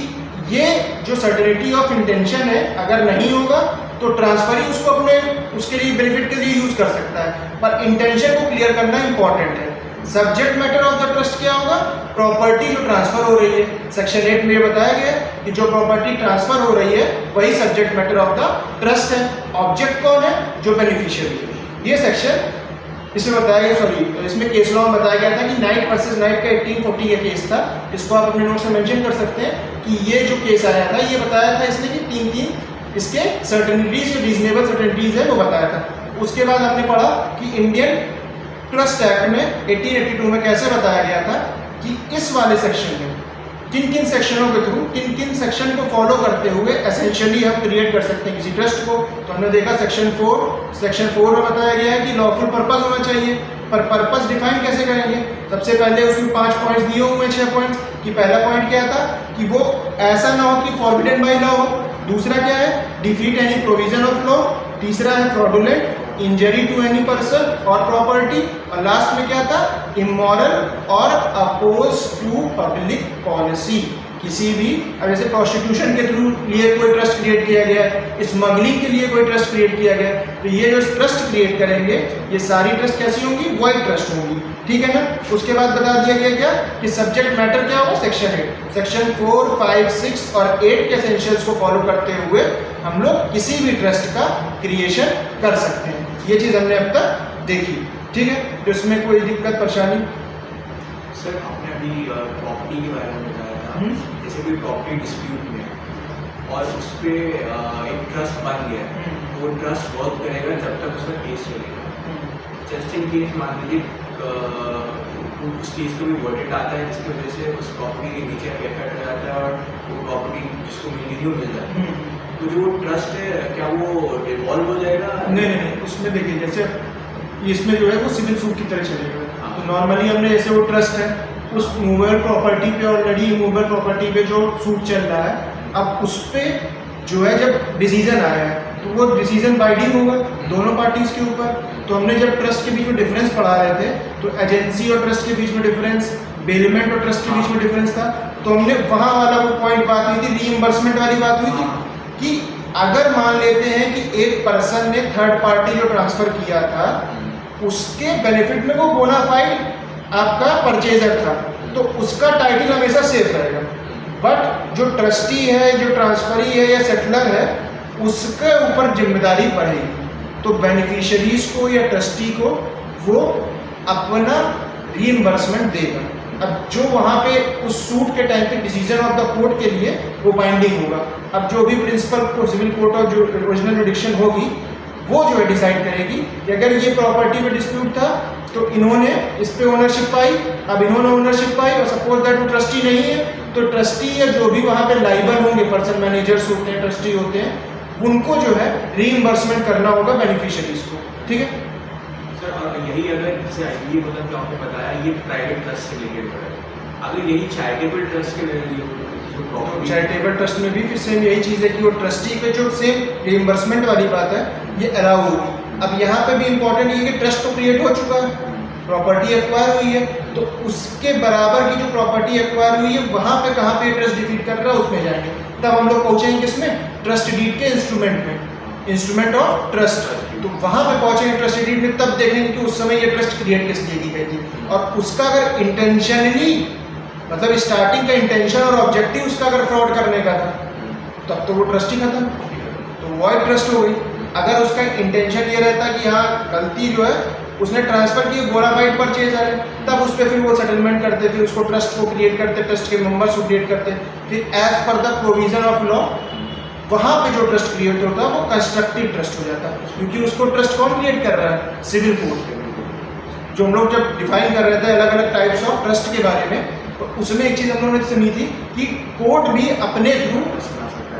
ये जो सर्टेनिटी ऑफ इंटेंशन है अगर नहीं होगा तो ट्रांसफर ही उसको अपने उसके लिए बेनिफिट के लिए यूज कर सकता है, पर इंटेंशन को क्लियर करना इंपॉर्टेंट है। Subject matter of the trust क्या होगा, प्रॉपर्टी जो ट्रांसफर हो रही है। सेक्शन 8 में बताया गया कि जो प्रॉपर्टी ट्रांसफर हो रही है वही subject matter of the trust है। ऑब्जेक्ट कौन है, जो बेनिफिशियरी है। ये सेक्शन इसमें बताया गया, सॉरी इसमें केस लॉ में बताया गया था कि नाइट वर्सेस नाइट का 1840 का केस था। इसको आप अपने नोट से मेंशन कर सकते हैं कि ये जो केस आया था ये बताया था इसने कि 3 इसके सर्टेनिटीज जो रीजनेबल सर्टेनिटीज है वो बताया था। उसके बाद आपने पढ़ा कि इंडियन ट्रस्ट एक्ट में 1882 में कैसे बताया गया था कि इस वाले सेक्शन में किन किन सेक्शनों के थ्रू, किन किन सेक्शन को फॉलो करते हुए एसेंशियली हम क्रिएट कर सकते हैं किसी ट्रस्ट को। तो हमने देखा सेक्शन 4 में बताया गया है कि लॉफुल पर्पस होना चाहिए, पर पर्पस डिफाइन कैसे करेंगे। सबसे पहले उसमें 5 पॉइंट्स दिए हुए हैं, 6 पॉइंट्स कि पहला पॉइंट क्या था कि वो ऐसा ना हो कि फॉरबिडन बाय लॉ हो। दूसरा क्या है, defeat any provision of law. तीसरा है fraudulent, injury to any person और प्रॉपर्टी। और लास्ट में क्या था, इमोरल और अपोज टू पब्लिक पॉलिसी। किसी भी, अब जैसे प्रोस्टिट्यूशन के थ्रू लिए कोई ट्रस्ट क्रिएट किया गया है, स्मगलिंग के लिए कोई ट्रस्ट क्रिएट किया गया है, तो ये जो ट्रस्ट क्रिएट करेंगे ये सारी ट्रस्ट कैसी होंगी, वाइड ट्रस्ट होंगी। ठीक है ना। उसके बाद बता दिया गया क्या कि सब्जेक्ट मैटर क्या होगा, सेक्शन 8। सेक्शन 4, 5, 6 और 8 के एसेंशियल्स को फॉलो करते हुए हम लोग किसी भी ट्रस्ट का क्रिएशन कर सकते हैं। ये चीज़ हमने अब तक देखी। ठीक है, तो इसमें कोई दिक्कत परेशानी? सर आपने अभी प्रॉपर्टी के बारे में बताया था, जैसे कोई प्रॉपर्टी डिस्प्यूट में और उस पर एक ट्रस्ट बन गया, वो ट्रस्ट वर्क करेगा जब तक उसका केस चलेगा। जस्ट इन केस मान लीजिए उस केस को भी वर्डिट आता है जिसकी वजह से उस प्रॉपर्टी के नीचे इफेक्ट हो जाता है और वो प्रॉपर्टी जिसको मिलनी थी वो मिल जाती है, तो जो ट्रस्ट है क्या वो डिवॉल्व हो जाएगा? नहीं, उसमें देखिए जैसे इसमें जो है वो सिविल सूट की तरह चलेगा। तो नॉर्मली हमने जैसे वो ट्रस्ट है उस मूवेबल प्रॉपर्टी पे, ऑलरेडी मूवेबल प्रॉपर्टी पे जो सूट चल रहा है, अब उस पर जो है जब डिसीजन आया है तो वो डिसीजन बाइंडिंग होगा दोनों पार्टीज के ऊपर। तो हमने जब ट्रस्ट के बीच में डिफरेंस पढ़ा रहे थे तो एजेंसी और ट्रस्ट के बीच में डिफरेंस, बेलमेंट और ट्रस्ट के बीच में डिफरेंस था, तो हमने वहाँ वाला वो पॉइंट बात हुई थी, रीइंबर्समेंट वाली बात हुई थी कि अगर मान लेते हैं कि एक पर्सन ने थर्ड पार्टी जो ट्रांसफर किया था उसके बेनिफिट में वो बोनाफाइड आपका परचेजर था, तो उसका टाइटल हमेशा सेफ रहेगा। बट जो ट्रस्टी है, जो ट्रांसफरी है या सेटलर है, उसके ऊपर जिम्मेदारी पड़ेगी। तो बेनिफिशियरीज को या ट्रस्टी को वो अपना रीइंबर्समेंट देगा। अब जो वहाँ पे उस सूट के टाइम पे डिसीजन ऑफ द कोर्ट के लिए वो बाइंडिंग होगा। अब जो भी प्रिंसिपल सिविल कोर्ट ऑफ जो ओरिजिनल जुडिक्शन होगी वो जो है डिसाइड करेगी कि अगर ये प्रॉपर्टी में डिस्प्यूट था तो इन्होंने इस पे ओनरशिप पाई, अब इन्होंने ओनरशिप पाई और सपोज दैट वो ट्रस्टी नहीं है, तो ट्रस्टी या जो भी वहाँ पे लाइबल होंगे, पर्सन मैनेजर्स होते हैं, ट्रस्टी होते हैं, उनको जो है रीइंबर्समेंट करना होगा बेनिफिशियरीज को। ठीक है सर, और यही अगर जैसे ये मतलब जो आपने बताया ये प्राइवेट ट्रस्ट से रिलेटेड है, अगर यही चैरिटेबल ट्रस्ट के लिए तो चैरिटेबल ट्रस्ट में भी फिर सेम यही चीज़ है कि वो ट्रस्टी पे जो सेम रीइंबर्समेंट वाली बात है ये अलाउ होगी। अब यहाँ पे भी इम्पोर्टेंट ये कि ट्रस्ट तो क्रिएट हो चुका है, प्रॉपर्टी एक्वायर हुई है, तो उसके बराबर की जो प्रॉपर्टी एक्वायर हुई है वहाँ पे कहाँ पे ट्रस्ट डिफीट कर रहा है उसमें जाएंगे, तब हम लोग पहुँचेंगे किसमें, ट्रस्ट डीड के इंस्ट्रूमेंट में, इंस्ट्रूमेंट ऑफ ट्रस्ट। तो वहाँ पे पहुँचेंगे ट्रस्ट डीड में, तब देखेंगे कि उस समय ये ट्रस्ट क्रिएट किस लिए की गई थी, और उसका अगर इंटेंशनली मतलब स्टार्टिंग का इंटेंशन और ऑब्जेक्टिव उसका अगर फ्रॉड करने का था तब तो वो ट्रस्ट ही खत्म, तो वॉइड ट्रस्ट हो गई। अगर उसका इंटेंशन ये रहता कि हाँ गलती जो है उसने ट्रांसफर की, बोनाफाइड परचेज आ रहे, तब उस पर फिर वो सेटलमेंट करते, फिर उसको ट्रस्ट को क्रिएट करते, ट्रस्ट के मेंबर्स को क्रिएट करते, फिर as per the provision of law वहाँ पे जो ट्रस्ट क्रिएट होता है वो कंस्ट्रक्टिव ट्रस्ट हो जाता है, क्योंकि उसको ट्रस्ट कौन क्रिएट कर रहा है, सिविल कोड। जो हम लोग जब डिफाइन कर रहे थे अलग अलग टाइप्स ऑफ ट्रस्ट के बारे में, तो उसमें एक चीज़ हम लोगों ने सुनी थी कि कोर्ट भी अपने थ्रू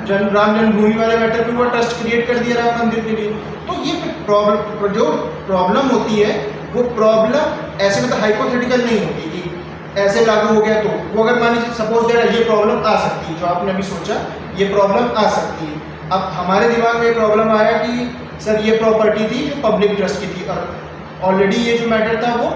राम जन्मभूमि वाले मैटर पे वो ट्रस्ट क्रिएट कर दिया राम मंदिर के लिए। तो ये जो प्रॉब्लम होती है वो प्रॉब्लम ऐसे मतलब हाइपोथेटिकल नहीं होती कि ऐसे लागू हो गया, तो वो अगर मान लीजिए सपोज दैट ये प्रॉब्लम आ सकती है, जो आपने अभी सोचा ये प्रॉब्लम आ सकती है। अब हमारे दिमाग में ये प्रॉब्लम आया कि सर ये प्रॉपर्टी थी जो पब्लिक ट्रस्ट की थी, और ऑलरेडी ये जो मैटर था वो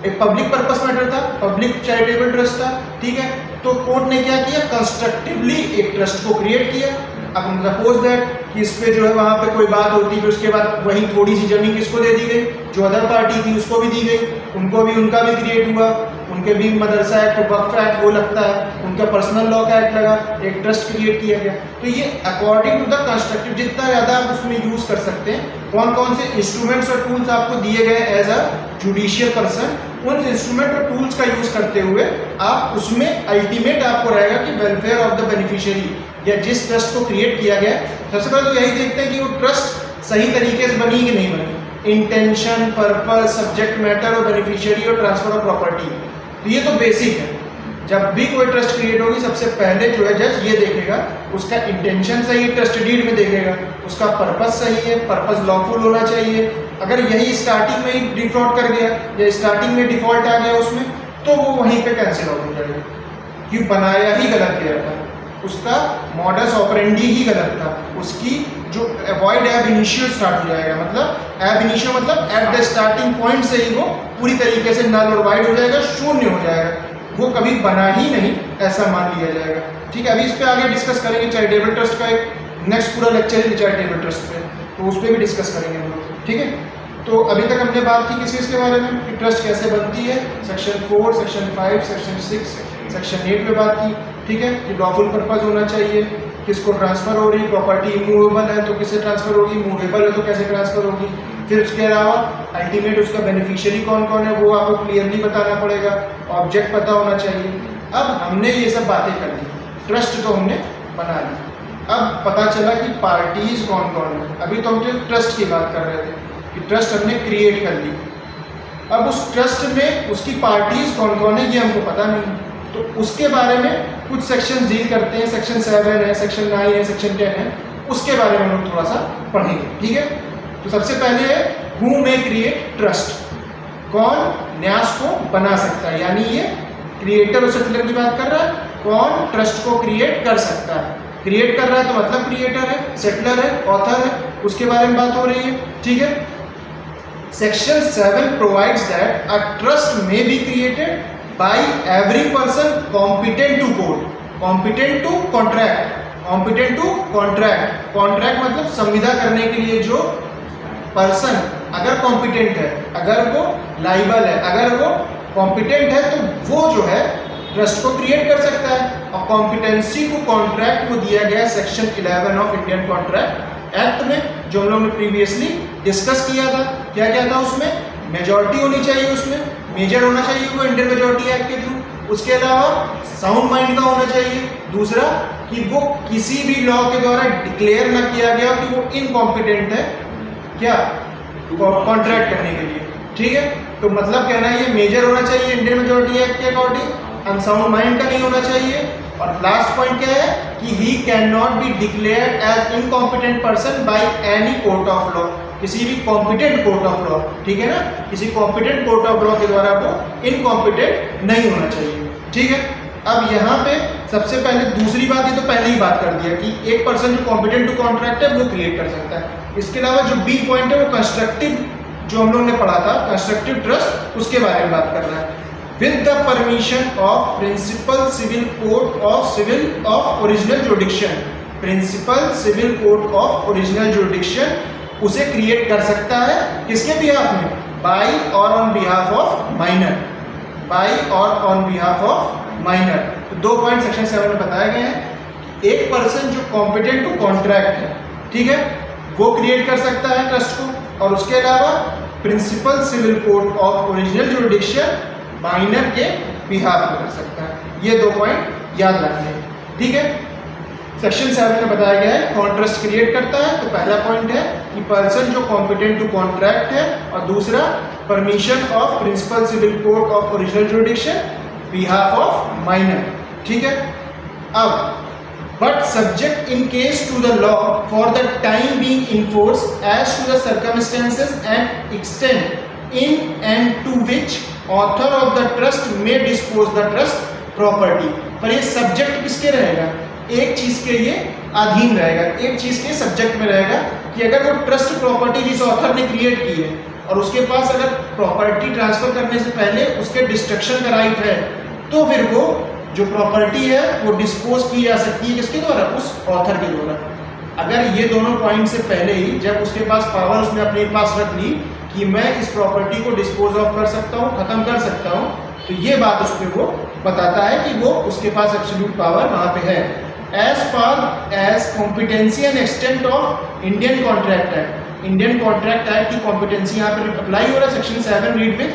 एक पब्लिक पर्पस मैटर था, पब्लिक चैरिटेबल ट्रस्ट था, ठीक है। तो कोर्ट ने क्या किया, कंस्ट्रक्टिवली एक ट्रस्ट को क्रिएट किया। अब सपोज दैट कि इस पे जो है वहाँ पे कोई बात होती है, उसके बाद वही थोड़ी सी जमीन किसको दे दी गई, जो अदर पार्टी थी उसको भी दी गई, उनको भी उनका भी क्रिएट हुआ, उनके भी मदरसा एक्ट, वक्फ एक्ट वो लगता है, उनका पर्सनल लॉ का एक्ट लगा, एक ट्रस्ट क्रिएट किया गया। तो ये अकॉर्डिंग टू द कंस्ट्रक्टिव जितना ज़्यादा आप उसमें यूज़ कर सकते हैं, कौन कौन से इंस्ट्रूमेंट्स और टूल्स आपको दिए गए एज अ जुडिशियल पर्सन, उन इंस्ट्रूमेंट और टूल्स का यूज़ करते हुए आप उसमें अल्टीमेट आपको रहेगा कि वेलफेयर ऑफ द बेनिफिशियरी या जिस ट्रस्ट को क्रिएट किया गया। सबसे पहले तो यही देखते हैं कि वो ट्रस्ट सही तरीके से बनी कि नहीं बनी, इंटेंशन, पर्पस, सब्जेक्ट मैटर और बेनिफिशियरी और ट्रांसफर ऑफ प्रॉपर्टी। तो ये तो बेसिक है। जब भी कोई ट्रस्ट क्रिएट होगी सबसे पहले जो है जज ये देखेगा उसका इंटेंशन सही है, ट्रस्ट डीड में देखेगा उसका पर्पस सही है, पर्पस लॉफुल होना चाहिए। अगर यही स्टार्टिंग में ही डिफॉल्ट कर गया या स्टार्टिंग में डिफॉल्ट आ गया उसमें, तो वो वहीं पे कैंसिल आउट हो जाएगा, क्यों बनाया ही गलत गया था, उसका मॉडस ऑपरेंडी ही गलत था, उसकी जो अवॉइड एब इनिशियो स्टार्ट हो जाएगा, मतलब एब इनिशियो मतलब एट द स्टार्टिंग पॉइंट से ही वो पूरी तरीके से नल और वाइड हो जाएगा, शून्य हो जाएगा, वो कभी बना ही नहीं ऐसा मान लिया जाएगा। ठीक है, अभी इस पे आगे डिस्कस करेंगे। चैरिटेबल ट्रस्ट का एक नेक्स्ट पूरा लेक्चर है चैरिटेबल ट्रस्ट पे, तो उस पर भी डिस्कस करेंगे हम लोग। ठीक है, तो अभी तक हमने बात की किस चीज़ के बारे में कि ट्रस्ट कैसे बनती है, सेक्शन 4, सेक्शन 5, सेक्शन 6, सेक्शन 8 में बात की। ठीक है, कि लॉफुल पर्पस होना चाहिए, किसको ट्रांसफर हो रही, प्रॉपर्टी इमूवेबल है तो किससे ट्रांसफर होगी, मूवेबल है तो कैसे ट्रांसफर होगी, फिर उसके अलावा अल्टीमेट उसका बेनिफिशियरी कौन कौन है वो आपको क्लियरली बताना पड़ेगा, ऑब्जेक्ट पता होना चाहिए। अब हमने ये सब बातें कर ली, ट्रस्ट तो हमने बना ली, अब पता चला कि पार्टीज कौन कौन है। अभी तो हम ट्रस्ट की बात कर रहे थे कि ट्रस्ट हमने क्रिएट कर ली, अब उस ट्रस्ट में उसकी पार्टीज कौन कौन है ये हमको पता नहीं, तो उसके बारे में कुछ सेक्शन डील करते हैं। सेक्शन 7 है, सेक्शन 9 है, सेक्शन 10 है, उसके बारे में हम लोग थोड़ा सा पढ़ेंगे। ठीक है, तो सबसे पहले है हु मे क्रिएट ट्रस्ट, कौन न्यास को बना सकता है, यानी ये क्रिएटर और सेटलर की बात कर रहा है, कौन ट्रस्ट को क्रिएट कर सकता है। क्रिएट कर रहा है तो मतलब क्रिएटर है, सेटलर है, ऑथर है, उसके बारे में बात हो रही है। ठीक है, section 7 provides that a trust may be created by every person competent to court, competent to contract, competent to contract, contract मतलब संविदा करने के लिए जो पर्सन अगर कॉम्पिटेंट है, अगर वो लाइबल है, अगर वो कॉम्पिटेंट है तो वो जो है ट्रस्ट को क्रिएट कर सकता है। और कॉम्पिटेंसी टू कॉन्ट्रैक्ट वो दिया गया section 11 of Indian contract Act में, जो हम लोग ने प्रीवियसली डिस्कस किया था। क्या क्या था उसमें, मेजॉरिटी होनी चाहिए, उसमें मेजर होना चाहिए वो इंडियन मेजॉरिटी एक्ट के थ्रू, उसके अलावा साउंड माइंड का होना चाहिए, दूसरा कि वो किसी भी लॉ के द्वारा डिक्लेयर ना किया गया कि वो इनकॉम्पिटेंट है क्या कॉन्ट्रैक्ट करने के लिए। ठीक है, तो मतलब कहना है ये मेजर होना चाहिए इंडियन मेजोरिटी एक्ट के अकॉर्डिंग, अनसाउंड माइंड का नहीं होना चाहिए। और लास्ट पॉइंट क्या है कि he can not be declared as incompetent person by any court of law, किसी भी कॉम्पिटेंट कोर्ट ऑफ लॉ, ठीक है ना, किसी कॉम्पिटेंट कोर्ट ऑफ लॉ के द्वारा वो इनकॉम्पिटेंट नहीं होना चाहिए, ठीक है। अब यहाँ पे सबसे पहले दूसरी बात, ये तो पहले ही बात कर दिया कि एक पर्सन जो कॉम्पिटेंट टू कॉन्ट्रैक्ट है वो क्रिएट कर सकता है। इसके अलावा जो बी पॉइंट है वो कंस्ट्रक्टिव, जो हम लोगों ने पढ़ा था कंस्ट्रक्टिव ट्रस्ट, उसके बारे में बात कर रहा है। With the permission of principal civil court of original jurisdiction, principal civil court of original jurisdiction उसे क्रिएट कर सकता है किसके बिहाफ में, बाय और on behalf of minor, by और ऑन बिहाफ ऑफ माइनर। तो 2 पॉइंट सेक्शन 7 में बताए गए हैं। एक पर्सन जो कॉम्पिटेंट टू कॉन्ट्रैक्ट है, ठीक है, वो क्रिएट कर सकता है ट्रस्ट को, और उसके अलावा principal civil court of original jurisdiction minor के बिहाफ में कर सकता है। ये 2 पॉइंट याद रखने, ठीक है। सेक्शन 7 में बताया गया है कौन ट्रस्ट क्रिएट करता है। तो पहला पॉइंट है कि पर्सन जो कॉम्पिटेंट टू कॉन्ट्रैक्ट है, और दूसरा permission of principal civil court of original jurisdiction behalf of minor, ठीक है। अब but subject in case to the law for the time being enforced as to the circumstances and extent in and to which author of the trust may dispose the trust property। पर ये सब्जेक्ट किसके रहेगा, एक चीज के ये अधीन रहेगा, एक चीज के सब्जेक्ट में रहेगा कि अगर वो ट्रस्ट प्रॉपर्टी जिस ऑथर ने क्रिएट की है और उसके पास अगर प्रॉपर्टी ट्रांसफर करने से पहले उसके डिस्ट्रक्शन का राइट है, तो फिर वो जो प्रॉपर्टी है वो डिस्पोज की जा सकती है किसके द्वारा, उस ऑथर के द्वारा। अगर ये दोनों पॉइंट से पहले ही जब उसके पास पावर उसने अपने पास रख ली कि मैं इस प्रॉपर्टी को डिस्पोज ऑफ कर सकता हूँ, खत्म कर सकता हूँ, तो ये बात उस पर वो बताता है कि वो उसके पास एब्सोल्यूट पावर वहाँ पे है। As far as competency and extent of Indian contract Act, Indian contract Act की कॉम्पिटेंसी यहाँ पर अप्लाई हो रहा है। Section 7 read with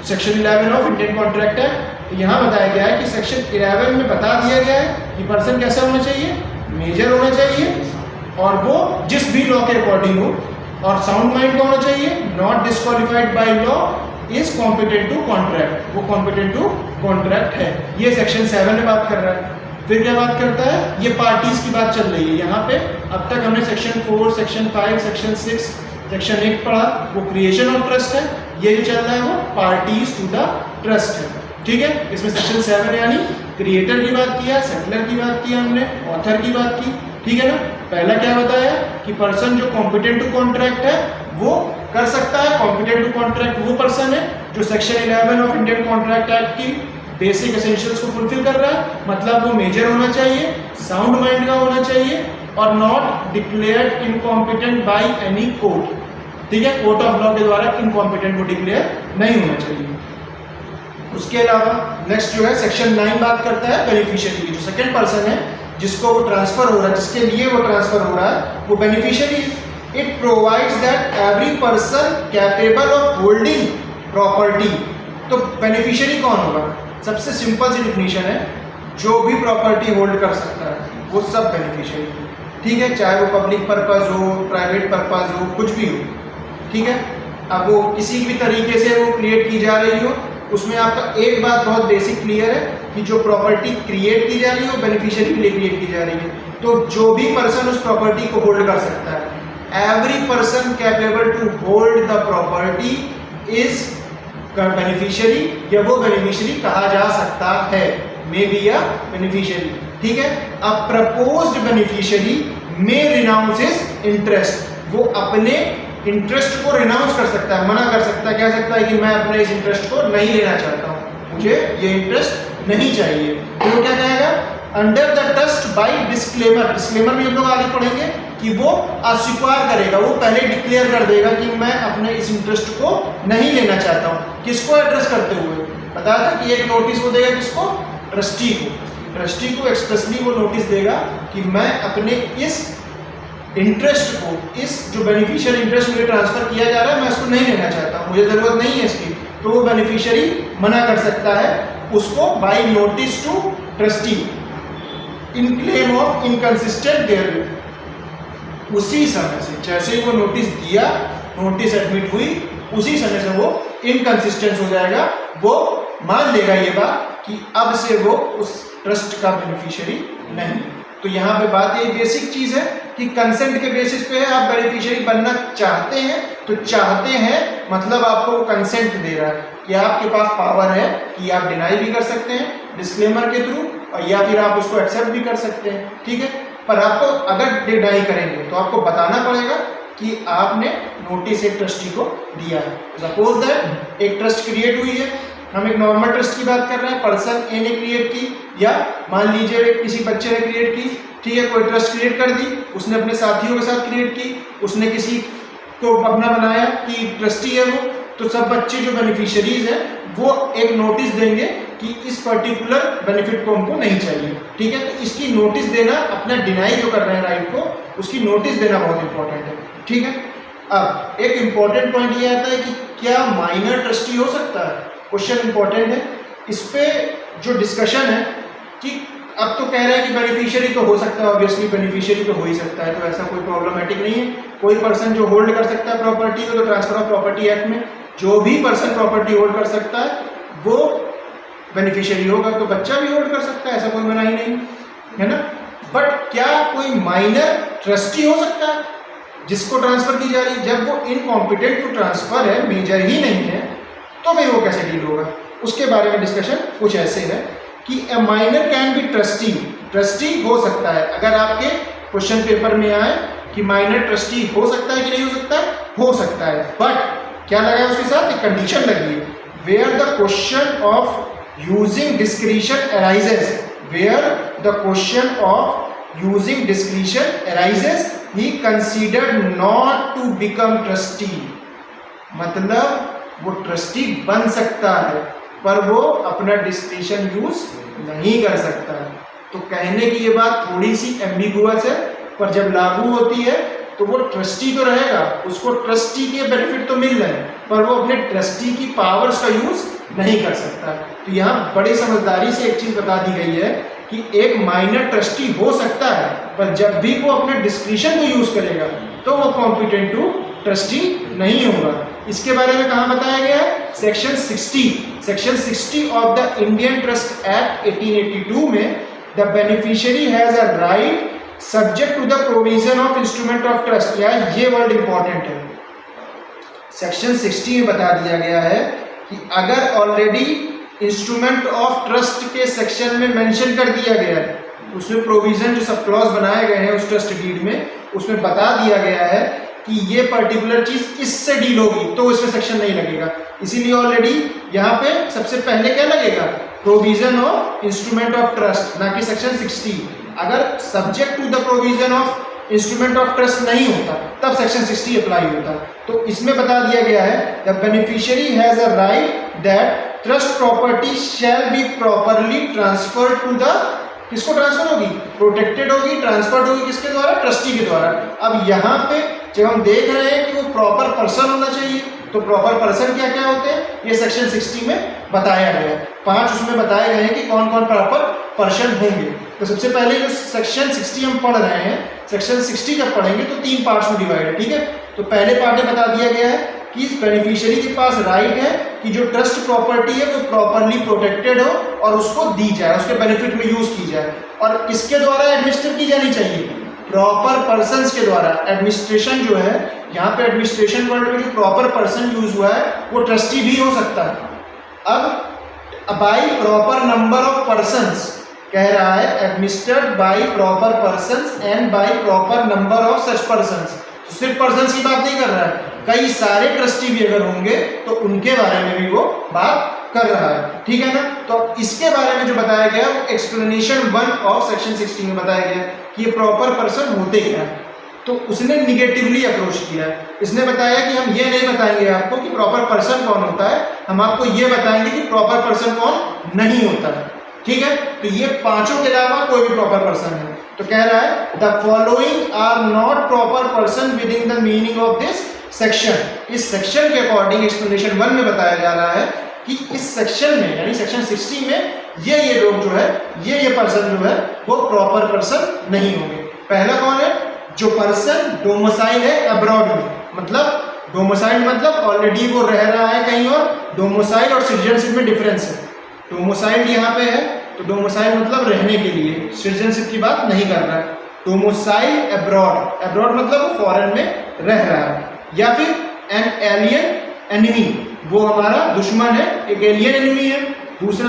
section 11 of Indian contract Act. तो यहाँ बताया गया है कि सेक्शन 11 में बता दिया गया है कि पर्सन कैसा होना चाहिए, मेजर होना चाहिए, और वो जिस भी लॉ के अकॉर्डिंग हो, और साउंड माइंड का होना चाहिए, not disqualified by law, is competent to contract, वो कॉम्पिटेंट टू कॉन्ट्रैक्ट है। ये सेक्शन 7 में बात कर रहा है। फिर क्या बात करता है, ये पार्टीज की बात चल रही है यहाँ पे। अब तक हमने सेक्शन 4, सेक्शन 5, सेक्शन 6, सेक्शन 8 पढ़ा, वो क्रिएशन ऑफ ट्रस्ट है। ये जो चल रहा है वो पार्टीज टू द ट्रस्ट है, ठीक है। इसमें सेक्शन 7 यानी क्रिएटर की बात किया, सेटलर की बात की हमने, ऑथर की बात की, ठीक है ना। पहला क्या बताया कि पर्सन जो कॉम्पिटेंट टू कॉन्ट्रैक्ट है वो कर सकता है। कॉम्पिटेंट टू कॉन्ट्रैक्ट वो पर्सन है जो section 11 of Indian contract Act की बेसिक एसेंशियल्स को फुलफिल कर रहा है। मतलब वो मेजर होना चाहिए, साउंड माइंड का होना चाहिए, और not declared incompetent bye any court, ठीक है। कोर्ट ऑफ लॉ के द्वारा इनकॉम्पिटेंट को डिक्लेयर नहीं होना चाहिए। उसके अलावा नेक्स्ट जो है सेक्शन 9 बात करता है बेनिफिशियरी की। जो सेकंड पर्सन है जिसको वो ट्रांसफर हो रहा है, जिसके लिए वो ट्रांसफर हो रहा है, वो beneficiary. It provides that every person capable of holding property. तो बेनिफिशियरी कौन होगा, सबसे सिंपल सी डिफिनीशन है, जो भी प्रॉपर्टी होल्ड कर सकता है वो सब बेनिफिशियरी, ठीक है। चाहे वो पब्लिक पर्पज हो, प्राइवेट पर्पज हो, कुछ भी हो, ठीक है। अब वो किसी भी तरीके से वो क्रिएट की जा रही हो, उसमें आपका एक बात बहुत बेसिक क्लियर है कि जो प्रॉपर्टी क्रिएट की जा रही है वो बेनिफिशियरी के लिए क्रिएट की जा रही है। तो जो भी पर्सन उस प्रॉपर्टी को होल्ड कर सकता है, every person capable to hold the property is beneficiary, या वो बेनिफिशियरी कहा जा सकता है, मे बी या बेनिफिशियरी, ठीक है। अब प्रपोज्ड बेनिफिशियरी में रिनाउंस हिज इंटरेस्ट, वो अपने इंटरेस्ट को रिनाउंस कर सकता है, मना कर सकता है, कह सकता है कि मैं अपने इस इंटरेस्ट को नहीं लेना चाहता हूँ, मुझे ये इंटरेस्ट नहीं चाहिए। तो वो क्या कहेगा, under the trust bye disclaimer. Disclaimer भी हम लोग आगे पढ़ेंगे कि वो अस्वीकार करेगा, वो पहले डिक्लेयर कर देगा कि मैं अपने इस इंटरेस्ट को नहीं लेना चाहता हूँ। किसको एड्रेस करते हुए बताया था कि एक नोटिस वो देगा किसको, ट्रस्टी को। ट्रस्टी को एक्सप्रेसली वो नोटिस देगा कि मैं अपने इस इंटरेस्ट को, इस जो बेनिफिशियल इंटरेस्ट मुझे ट्रांसफर किया जा रहा है, मैं इसको नहीं लेना चाहता, मुझे ज़रूरत नहीं है इसकी। तो वो बेनिफिशियरी मना कर सकता है उसको by notice to trustee in claim of inconsistent therewith. उसी समय से जैसे ही वो नोटिस दिया, नोटिस एडमिट हुई, उसी समय से वो इनकंसिस्टेंट हो जाएगा, वो मान लेगा ये बात कि अब से वो उस ट्रस्ट का बेनिफिशियरी नहीं। तो यहाँ पे बात ये बेसिक चीज है कि कंसेंट के बेसिस पे है, आप बेनिफिशियरी बनना चाहते हैं तो चाहते हैं मतलब आपको वो कंसेंट दे रहा है कि आपके पास पावर है कि आप डिनाई भी कर सकते हैं डिस्क्लेमर के थ्रू, और या फिर आप उसको एक्सेप्ट भी कर सकते हैं, ठीक है। पर आपको अगर डिनाई करेंगे तो आपको बताना पड़ेगा कि आपने नोटिस एक ट्रस्टी को दिया है। सपोज दैट एक ट्रस्ट क्रिएट हुई है, हम एक नॉर्मल ट्रस्ट की बात कर रहे हैं, पर्सन ए ने क्रिएट की या मान लीजिए किसी बच्चे ने क्रिएट की, ठीक है, कोई ट्रस्ट क्रिएट कर दी, उसने अपने साथियों के साथ क्रिएट की, उसने किसी को अपना बनाया कि ट्रस्टी है वो, तो सब बच्चे जो बेनिफिशियरीज हैं वो एक नोटिस देंगे कि इस पर्टिकुलर बेनिफिट को हमको नहीं चाहिए, ठीक है। तो इसकी नोटिस देना, अपना डिनाई जो कर रहे हैं राइट को, उसकी नोटिस देना बहुत इंपॉर्टेंट है, ठीक है। अब एक इंपॉर्टेंट पॉइंट ये आता है कि क्या माइनर ट्रस्टी हो सकता है, क्वेश्चन इंपॉर्टेंट है। इस पे जो डिस्कशन है कि अब तो कह रहे हैं कि बेनिफिशियरी तो हो सकता है, ऑब्वियसली बेनिफिशियरी तो हो ही सकता है, तो ऐसा कोई प्रॉब्लमेटिक नहीं है। कोई पर्सन जो होल्ड कर सकता है प्रॉपर्टी को, तो ट्रांसफर ऑफ प्रॉपर्टी एक्ट में जो भी पर्सन प्रॉपर्टी होल्ड कर सकता है वो बेनिफिशियरी होगा, तो बच्चा भी होल्ड कर सकता है, ऐसा कोई मनाही नहीं है ना। बट क्या कोई माइनर ट्रस्टी हो सकता है जिसको ट्रांसफर की जा रही है, जब वो इनकॉम्पिटेंट टू ट्रांसफर है, मेजर ही नहीं है, तो फिर वो कैसे डील होगा, उसके बारे में डिस्कशन कुछ ऐसे है कि ए minor can be trustee, trustee हो सकता है। अगर आपके क्वेश्चन पेपर में आए कि माइनर ट्रस्टी हो सकता है कि नहीं हो सकता है, हो सकता है, बट क्या लगा है उसके साथ, एक कंडीशन लगी है, where the question of using discretion arises, where the question of using discretion arises he considered not to become trustee, मतलब वो ट्रस्टी बन सकता है पर वो अपना डिस्क्रिशन यूज नहीं कर सकता है। तो कहने की ये बात थोड़ी सी एम्बिगुअस है, पर जब लागू होती है तो वो ट्रस्टी तो रहेगा, उसको ट्रस्टी के बेनिफिट तो मिल रहे हैं, पर वो अपने ट्रस्टी की पावर्स का यूज नहीं कर सकता। तो यहाँ बड़ी समझदारी से एक चीज बता दी गई है कि एक माइनर ट्रस्टी हो सकता है, पर जब भी वो अपने डिस्क्रिशन को यूज करेगा तो वो कॉम्पिटेंट टू ट्रस्टी नहीं होगा। इसके बारे में कहाँ बताया गया है, section 60 of the Indian trust act 1882 में, the beneficiary has a right subject to the provision of instrument of trust. या ये वर्ड इंपॉर्टेंट है, सेक्शन 60 में बता दिया गया है कि अगर ऑलरेडी इंस्ट्रूमेंट ऑफ ट्रस्ट के सेक्शन में मेंशन कर दिया गया है, उसमें प्रोविजन जो सब क्लॉज बनाए गए हैं उस ट्रस्ट डीड में, उसमें बता दिया गया है कि ये पर्टिकुलर चीज इससे डील होगी, तो इसमें सेक्शन नहीं लगेगा। इसीलिए ऑलरेडी यहाँ पे सबसे पहले क्या लगेगा, provision of instrument of trust, ना कि सेक्शन 60। अगर subject to the provision of instrument of trust नहीं होता तब सेक्शन 60 अप्लाई होता। तो इसमें बता दिया गया है the beneficiary has a right that trust property shall be properly transferred to the, किसको ट्रांसफर होगी, प्रोटेक्टेड होगी, ट्रांसफर्ड होगी किसके द्वारा, ट्रस्टी के द्वारा। अब यहाँ पे जब हम देख रहे हैं कि वो प्रॉपर पर्सन होना चाहिए, तो प्रॉपर पर्सन क्या क्या होते हैं, ये सेक्शन 60 में बताया गया है। 5 उसमें बताए गए हैं कि कौन कौन प्रॉपर पर्सन होंगे। तो सबसे पहले जो सेक्शन 60 हम पढ़ रहे हैं, सेक्शन 60 जब पढ़ेंगे तो 3 पार्ट्स में डिवाइड है, ठीक है। तो पहले पार्ट में बता दिया गया है कि इस बेनिफिशियरी के पास राइट है कि जो ट्रस्ट प्रॉपर्टी है वो प्रॉपरली प्रोटेक्टेड हो और उसको दी जाए, उसके बेनिफिट में यूज की जाए, और किसके द्वारा एडमिनिस्टर की जानी चाहिए, प्रॉपर पर्संस के द्वारा। एडमिनिस्ट्रेशन जो है, यहाँ पे एडमिनिस्ट्रेशन वर्ड में जो प्रॉपर पर्सन यूज हुआ है वो ट्रस्टी भी हो सकता है। अब by proper number of persons कह रहा है, administered by proper persons and by proper number of such persons. तो सिर्फ पर्संस की बात नहीं कर रहा है, कई सारे ट्रस्टी भी अगर होंगे तो उनके बारे में भी वो बात कर रहा है, ठीक है ना। तो इसके बारे में जो बताया गया वो एक्सप्लेनेशन 1 ऑफ सेक्शन 60 में बताया गया कि ये प्रॉपर पर्सन होते क्या है। तो उसने निगेटिवली अप्रोच किया है, इसने बताया कि हम ये नहीं बताएंगे आपको कि प्रॉपर पर्सन कौन होता है, हम आपको ये बताएंगे कि प्रॉपर पर्सन कौन नहीं होता है, ठीक है। तो ये पांचों के अलावा कोई भी प्रॉपर पर्सन है। तो कह रहा है the following are not proper person within the meaning of this section. इस सेक्शन के अकॉर्डिंग एक्सप्लेनेशन 1 में बताया जा रहा है कि इस सेक्शन में, यानी सेक्शन 60 में ये लोग जो है, ये पर्सन जो है वो प्रॉपर पर्सन नहीं होंगे। पहला कौन है, जो पर्सन डोमिसाइल है अब्रॉड में, मतलब डोमिसाइल मतलब ऑलरेडी वो रह रहा है कहीं और, डोमिसाइल और सिटीजनशिप में डिफरेंस है। डोमिसाइल यहाँ पे है तो डोमिसाइल मतलब रहने के लिए, सिटीजनशिप की बात नहीं कर रहा है। डोमिसाइल अब्रॉड, अब्रॉड मतलब वो फॉरेन में रह रहा है। या फिर एन एलियन एनिमी, वो हमारा दुश्मन है, एक एलियन एनिमी है।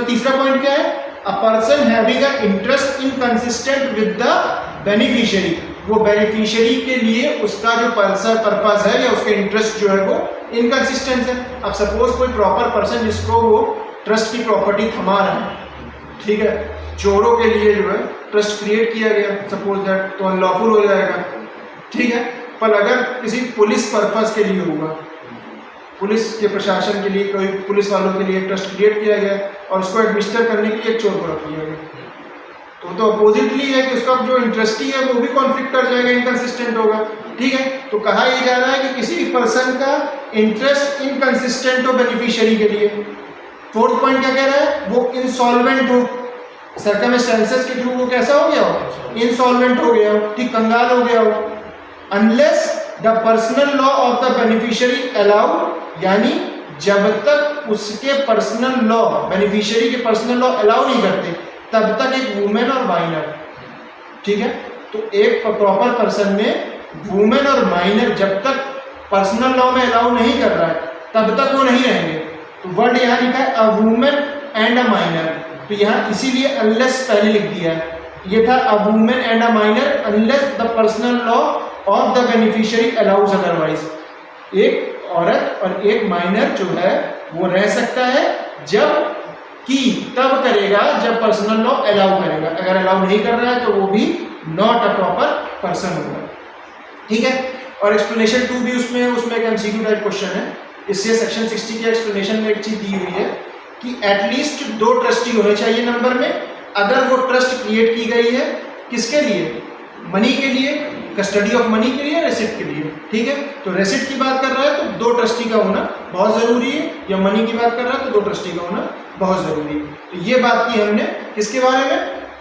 तीसरा पॉइंट क्या है, a person having a interest inconsistent with the beneficiary, वो बेनिफिशियरी के लिए उसका जो पर्पस है या उसका इंटरेस्ट जो है वो इनकंसिस्टेंट है। अब सपोज कोई प्रॉपर पर्सन जिसको वो ट्रस्ट की प्रॉपर्टी थमा रहा है, ठीक है, चोरों के लिए जो है ट्रस्ट क्रिएट किया गया सपोज दैट, तो अनलॉफुल हो जाएगा, ठीक है। पर अगर किसी पुलिस पर्पस के लिए होगा, पुलिस के प्रशासन के लिए, कोई पुलिस वालों के लिए ट्रस्ट क्रिएट किया गया और उसको एडमिनिस्टर करने के लिए एक चोर को रख लिया गया, तो अपोजिटली है कि उसका जो इंटरेस्ट ही है वो भी कॉन्फ्लिक्ट कर जाएगा, इनकंसिस्टेंट होगा, ठीक है। तो कहा यह जा रहा है कि किसी भी पर्सन का इंटरेस्ट इनकंसिस्टेंट हो बेनिफिशियरी के लिए। फोर्थ पॉइंट क्या कह रहा है, वो इंसॉल्वेंट हो, सर्कमस्टेंसेस के थ्रू वो कैसा हो गया हो, इंसॉल्वेंट हो गया हो, ठीक, कंगाल हो गया हो। Unless the personal law of the beneficiary allow, यानी जब तक उसके पर्सनल लॉ, बेनिफिशियरी के पर्सनल लॉ अलाउ नहीं करते तब तक एक वुमेन और माइनर, ठीक है। तो एक प्रॉपर पर्सन में वुमेन और माइनर जब तक पर्सनल लॉ में अलाउ नहीं कर रहा है तब तक वो नहीं रहेंगे। तो वर्ड यहाँ लिखा है अ वुमेन एंड अ माइनर, तो यहाँ इसीलिए अनलेस पहले लिख दिया है, ये था a women and a minor unless the personal law of the beneficiary allows otherwise. एक औरत और एक माइनर जो है वो रह सकता है जब कि तब करेगा जब पर्सनल लॉ अलाउ करेगा, अगर अलाउ नहीं कर रहा है तो वो भी नॉट अ प्रॉपर पर्सन होगा, ठीक है। और एक्सप्लेनेशन 2 भी उसमें एक एमसीक्यू टाइप क्वेश्चन है, इससे सेक्शन 60 के एक्सप्लेनेशन में एक चीज दी हुई है कि एटलीस्ट 2 ट्रस्टी होने चाहिए नंबर में, अगर वो ट्रस्ट क्रिएट की गई है किसके लिए, मनी के लिए, कस्टडी ऑफ मनी के लिए, रेसिप्ट के लिए, ठीक है। तो रेसिप्ट की बात कर रहा है तो 2 ट्रस्टी का होना बहुत ज़रूरी है, या मनी की बात कर रहा है तो 2 ट्रस्टी का होना बहुत ज़रूरी है। तो ये बात की हमने किसके बारे में,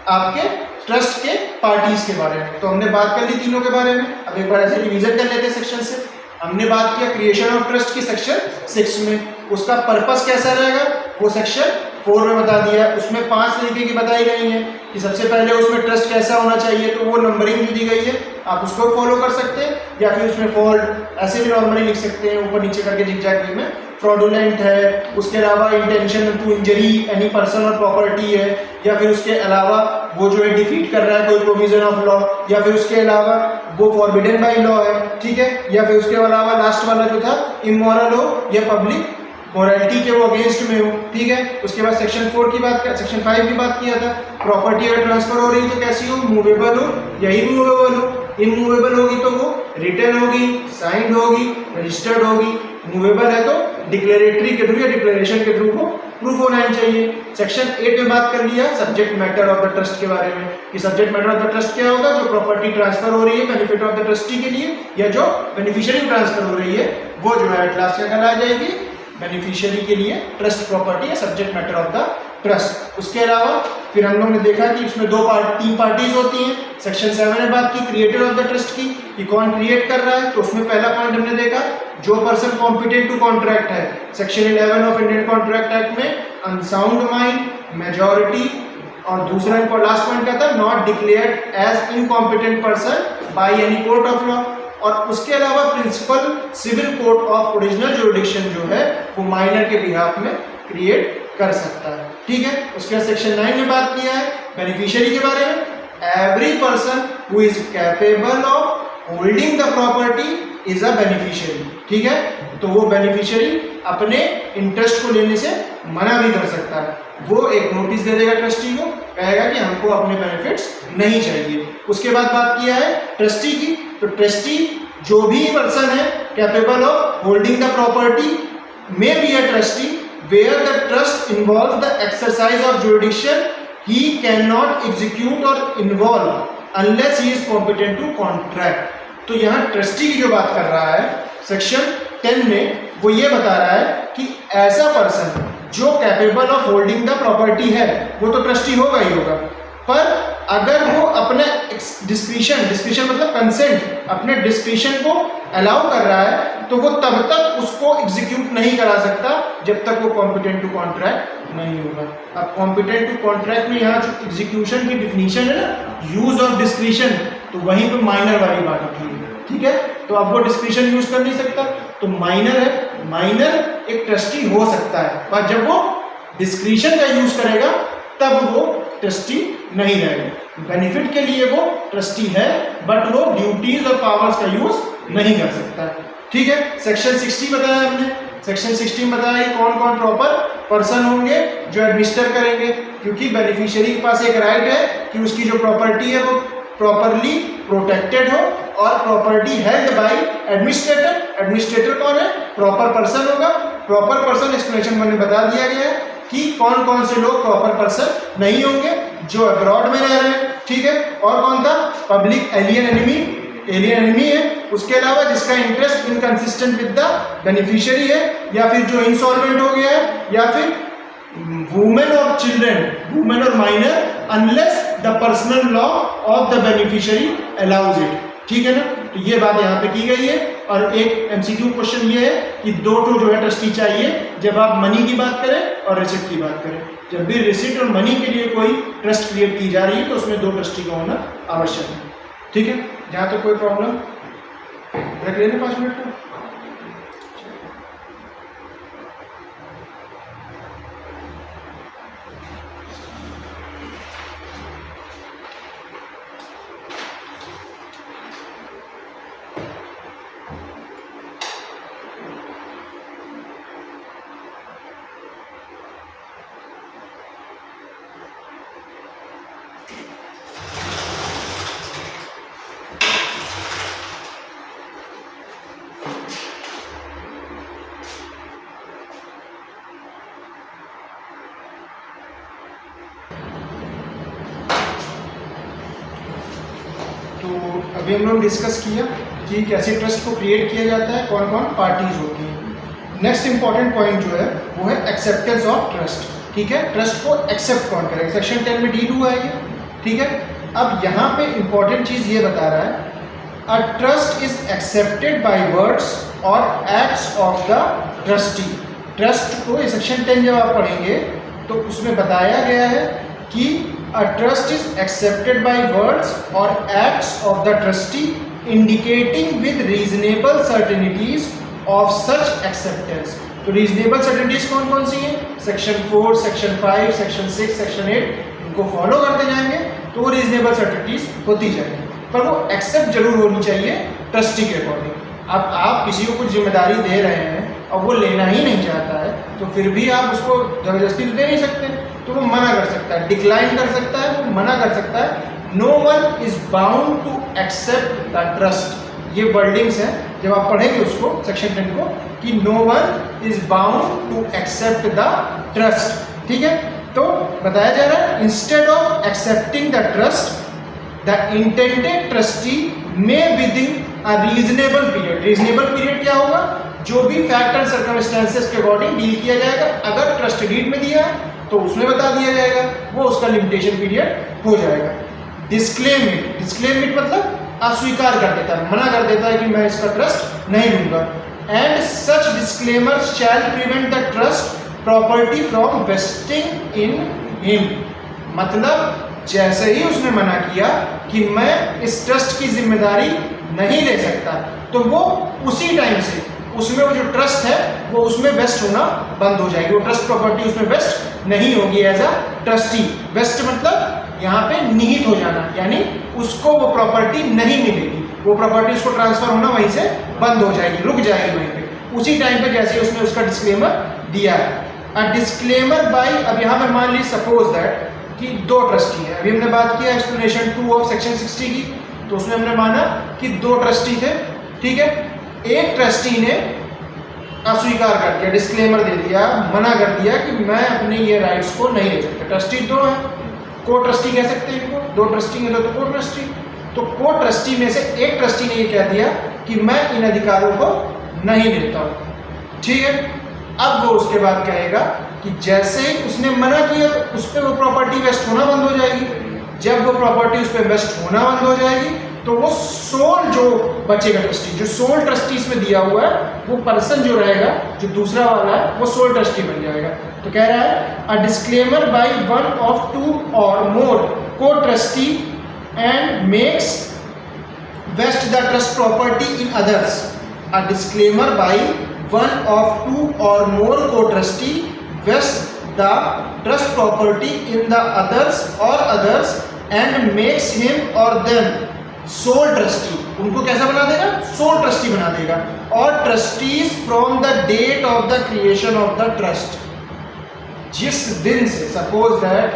आपके ट्रस्ट के पार्टीज के बारे में। तो हमने बात कर ली तीनों के बारे में। अब एक बार ऐसे रिवीजन कर लेते हैं सेक्शन से। हमने बात किया क्रिएशन ऑफ ट्रस्ट की सेक्शन 6 में, उसका पर्पस कैसा रहेगा वो सेक्शन 4 में बता दिया। उसमें 5 तरीके की बताई गई हैं कि सबसे पहले उसमें ट्रस्ट कैसा होना चाहिए, तो वो नंबरिंग जो दी गई है आप उसको फॉलो कर सकते हैं, या फिर उसमें फॉल्ट ऐसे भी नॉर्मली लिख सकते हैं ऊपर नीचे करके जिगजैग वे में। फ्रॉडुलेंट है, उसके अलावा intention to injury any person और प्रॉपर्टी है, या फिर उसके अलावा वो जो है डिफीट कर रहा है कोई प्रोविजन ऑफ लॉ, या फिर उसके अलावा वो फॉरबिडन बाय लॉ है, ठीक है। या फिर उसके अलावा लास्ट वाला जो था इमोरल हो या पब्लिक मोरालिटी के वो अगेंस्ट में हो, ठीक है। उसके बाद सेक्शन 4 की बात, सेक्शन 5 की बात किया था, प्रॉपर्टी अगर ट्रांसफर हो रही तो कैसी हो, मूवेबल हो या इमूवेबल हो। इमूवेबल होगी तो वो रिटर्न होगी, साइंड होगी, रजिस्टर्ड होगी। मूवेबल है तो डिक्लेरेटरी के थ्रू या डिक्लेरेशन के थ्रू वो प्रूफ होना चाहिए। सेक्शन 8 में बात कर लिया subject matter of the trust के बारे में कि subject matter of the trust क्या होगा, जो प्रॉपर्टी ट्रांसफर हो रही है बेनिफिट ऑफ द ट्रस्टी के लिए या जो बेनिफिशियरी ट्रांसफर हो रही है वो जो है एट लास्ट क्या कहला जाएगी, बेनिफिशियरी के लिए ट्रस्ट प्रॉपर्टी या subject matter of the trust. उसके अलावा फिर हम लोग ने देखा कि इसमें 3 पार्टीज होती हैं। सेक्शन 7 में बात की क्रिएटर ऑफ द ट्रस्ट की कि कौन क्रिएट कर रहा है, तो उसमें पहला पॉइंट हमने देखा जो पर्सन कॉम्पिटेंट टू कॉन्ट्रैक्ट है। Section 11 of Indian contract Act में अनसाउंड माइंड, मेजॉरिटी, और दूसरा लास्ट पॉइंट क्या था, not declared as incompetent person by any court of law. और उसके अलावा principal civil court of original jurisdiction जो है वो माइनर के बिहाफ में क्रिएट कर सकता है, ठीक है। उसके बाद सेक्शन 9 में बात किया है बेनिफिशियरी के बारे में, every person who is capable of holding the property is a beneficiary, ठीक है। तो वो बेनिफिशियरी अपने इंटरेस्ट को लेने से मना भी कर सकता है, वो एक नोटिस दे देगा ट्रस्टी को, कहेगा कि हमको अपने बेनिफिट्स नहीं चाहिए। उसके बाद बात किया है ट्रस्टी की, तो ट्रस्टी जो भी पर्सन है capable of holding the property may be a trustee where the trust involves the exercise of jurisdiction he cannot execute or involve unless he is competent to contract। तो यहाँ ट्रस्टी की जो बात कर रहा है सेक्शन 10 में वो ये बता रहा है कि ऐसा पर्सन जो capable of holding the property है वो तो ट्रस्टी होगा ही होगा, पर अगर वो अपने डिस्क्रिशन मतलब कंसेंट, अपने डिस्क्रिशन को अलाउ कर रहा है तो वो तब तक उसको एग्जीक्यूट नहीं करा सकता जब तक वो कॉम्पिटेंट टू कॉन्ट्रैक्ट नहीं होगा। अब कॉम्पिटेंट टू कॉन्ट्रैक्ट में यहाँ जो एग्जीक्यूशन की डिफिनीशन है ना, यूज ऑफ डिस्क्रिशन, तो वहीं पे माइनर वाली बात उठी है, ठीक है। तो अब वो डिस्क्रिशन यूज कर नहीं सकता, तो माइनर है, माइनर एक ट्रस्टी हो सकता है, पर जब वो डिस्क्रिशन का यूज करेगा तब वो ट्रस्टी नहीं रहेगा। बेनिफिट के लिए वो ट्रस्टी है, बट वो ड्यूटीज और पावर्स का यूज नहीं कर सकता, ठीक है। सेक्शन 60 बताया हमने, सेक्शन 60 में बताया कि कौन कौन प्रॉपर पर्सन होंगे जो एडमिनिस्टर करेंगे, क्योंकि बेनिफिशियरी के पास एक राइट है कि उसकी जो प्रॉपर्टी है वो प्रॉपरली प्रोटेक्टेड हो और property held by administrator. Administrator कौन है? प्रॉपर पर्सन होगा। प्रॉपर पर्सन एक्सप्लेनेशन में बता दिया गया है कि कौन कौन से लोग प्रॉपर पर्सन नहीं होंगे, जो अब्रॉड में रह रहे हैं, ठीक है। और कौन था? Public alien enemy, alien enemy है। उसके अलावा जिसका interest inconsistent with the beneficiary है, या फिर जो इंसॉल्वेंट हो गया है, या फिर वुमेन और चिल्ड्रन, वुमेन और minor, unless the personal law of the beneficiary allows it, ठीक है ना। तो ये बात यहाँ पे की गई है। और एक एमसीक्यू क्वेश्चन ये है कि दो जो है ट्रस्टी चाहिए जब आप मनी की बात करें और रिसिप्ट की बात करें। जब भी रिसिप्ट और मनी के लिए कोई ट्रस्ट क्रिएट की जा रही है तो उसमें दो ट्रस्टी का होना आवश्यक है, ठीक है। जहाँ तक कोई प्रॉब्लम रख लेना 5 मिनट का। अभी हम लोग डिस्कस किया कि कैसे ट्रस्ट को क्रिएट किया जाता है, कौन कौन पार्टीज होती हैं। नेक्स्ट इंपॉर्टेंट पॉइंट जो है वो है एक्सेप्टेंस ऑफ ट्रस्ट, ठीक है। ट्रस्ट को एक्सेप्ट कौन करेगा? सेक्शन 10 में D2 है ये, ठीक है। अब यहाँ पे इंपॉर्टेंट चीज ये बता रहा है, a trust is accepted by words और acts of the trustee. Trust को ये सेक्शन 10 जब आप पढ़ेंगे तो उसमें बताया गया है कि a trust is accepted by words or acts of the trustee indicating with reasonable certainties of such acceptance। तो reasonable certainties कौन कौन सी हैं? सेक्शन 4, सेक्शन 5, सेक्शन 6, सेक्शन 8, इनको फॉलो करते जाएंगे तो वो reasonable certainties होती जाएंगी, पर वो एक्सेप्ट जरूर होनी चाहिए ट्रस्टी के अकॉर्डिंग। अब आप किसी को कुछ जिम्मेदारी दे रहे हैं और वो लेना ही नहीं चाहता है तो फिर भी आप उसको जबरदस्ती तो दे नहीं सकते, तो वो मना कर सकता है, डिक्लाइन कर सकता है, वो मना कर सकता है। No one is bound to accept the trust. ये वर्डिंग्स हैं, जब आप पढ़ेंगे उसको सेक्शन 10 को, कि no one is bound to accept the trust, ठीक है। तो बताया जा रहा है instead of accepting the trust the intended trustee may within a reasonable period. Reasonable period क्या होगा? जो भी फैक्ट एंड सर्कमस्टेंसेस के अकॉर्डिंग डील किया जाएगा। अगर ट्रस्ट डीड में दिया है तो उसमें बता दिया जाएगा, वो उसका लिमिटेशन पीरियड हो जाएगा। डिस्क्लेम इट, डिस्क्लेम इट मतलब अस्वीकार कर देता है, मना कर देता है कि मैं इसका ट्रस्ट नहीं लूंगा। And such disclaimer shall prevent the trust property from vesting in him. मतलब जैसे ही उसने मना किया कि मैं इस ट्रस्ट की जिम्मेदारी नहीं ले सकता, तो वो उसी टाइम से उसमें वो जो ट्रस्ट है वो उसमें वेस्ट होना बंद हो जाएगी। वो ट्रस्ट प्रॉपर्टी उसमें वेस्ट नहीं होगी एज अ ट्रस्टी। वेस्ट मतलब यहाँ पे निहित हो जाना, यानी उसको वो प्रॉपर्टी नहीं मिलेगी, वो प्रॉपर्टी उसको ट्रांसफर होना वहीं से बंद हो जाएगी, रुक जाएगी वहीं पे, उसी टाइम पे जैसे उसने उसका डिस्क्लेमर दिया है। अ डिस्क्लेमर बाय, अब यहाँ पे मान ली सपोज दैट कि दो ट्रस्टी है। अभी हमने बात किया एक्सप्लेनेशन 2 ऑफ सेक्शन 60 की, तो उसमें हमने माना कि दो ट्रस्टी थे, ठीक है। एक ट्रस्टी ने अस्वीकार कर दिया, डिस्क्लेमर दे दिया, मना कर दिया कि मैं अपने ये राइट्स को नहीं ले सकता। ट्रस्टी दो है, को ट्रस्टी कह सकते हैं इनको, दो ट्रस्टी में तो को ट्रस्टी। तो को ट्रस्टी में से एक ट्रस्टी ने ये कह दिया कि मैं इन अधिकारों को नहीं लेता हूँ, ठीक है। अब वो उसके बाद कहेगा कि जैसे ही उसने मना किया उस पर वो प्रॉपर्टी वेस्ट होना बंद हो जाएगी। जब वो प्रॉपर्टी उस पर वेस्ट होना बंद हो जाएगी तो वो सोल जो बचेगा ट्रस्टी, जो सोल ट्रस्टी इसमें दिया हुआ है वो पर्सन जो रहेगा, जो दूसरा वाला है वो सोल ट्रस्टी बन जाएगा। तो कह रहा है a disclaimer by one of two or more co trustee and makes vest the trust property in others. A disclaimer by one of two or more co trustee vest the trust property in the others or others and makes him or them sole trustee. उनको कैसा बना देगा? सोल ट्रस्टी बना देगा। और trustees from the date of the creation of the trust, जिस दिन से सपोज दैट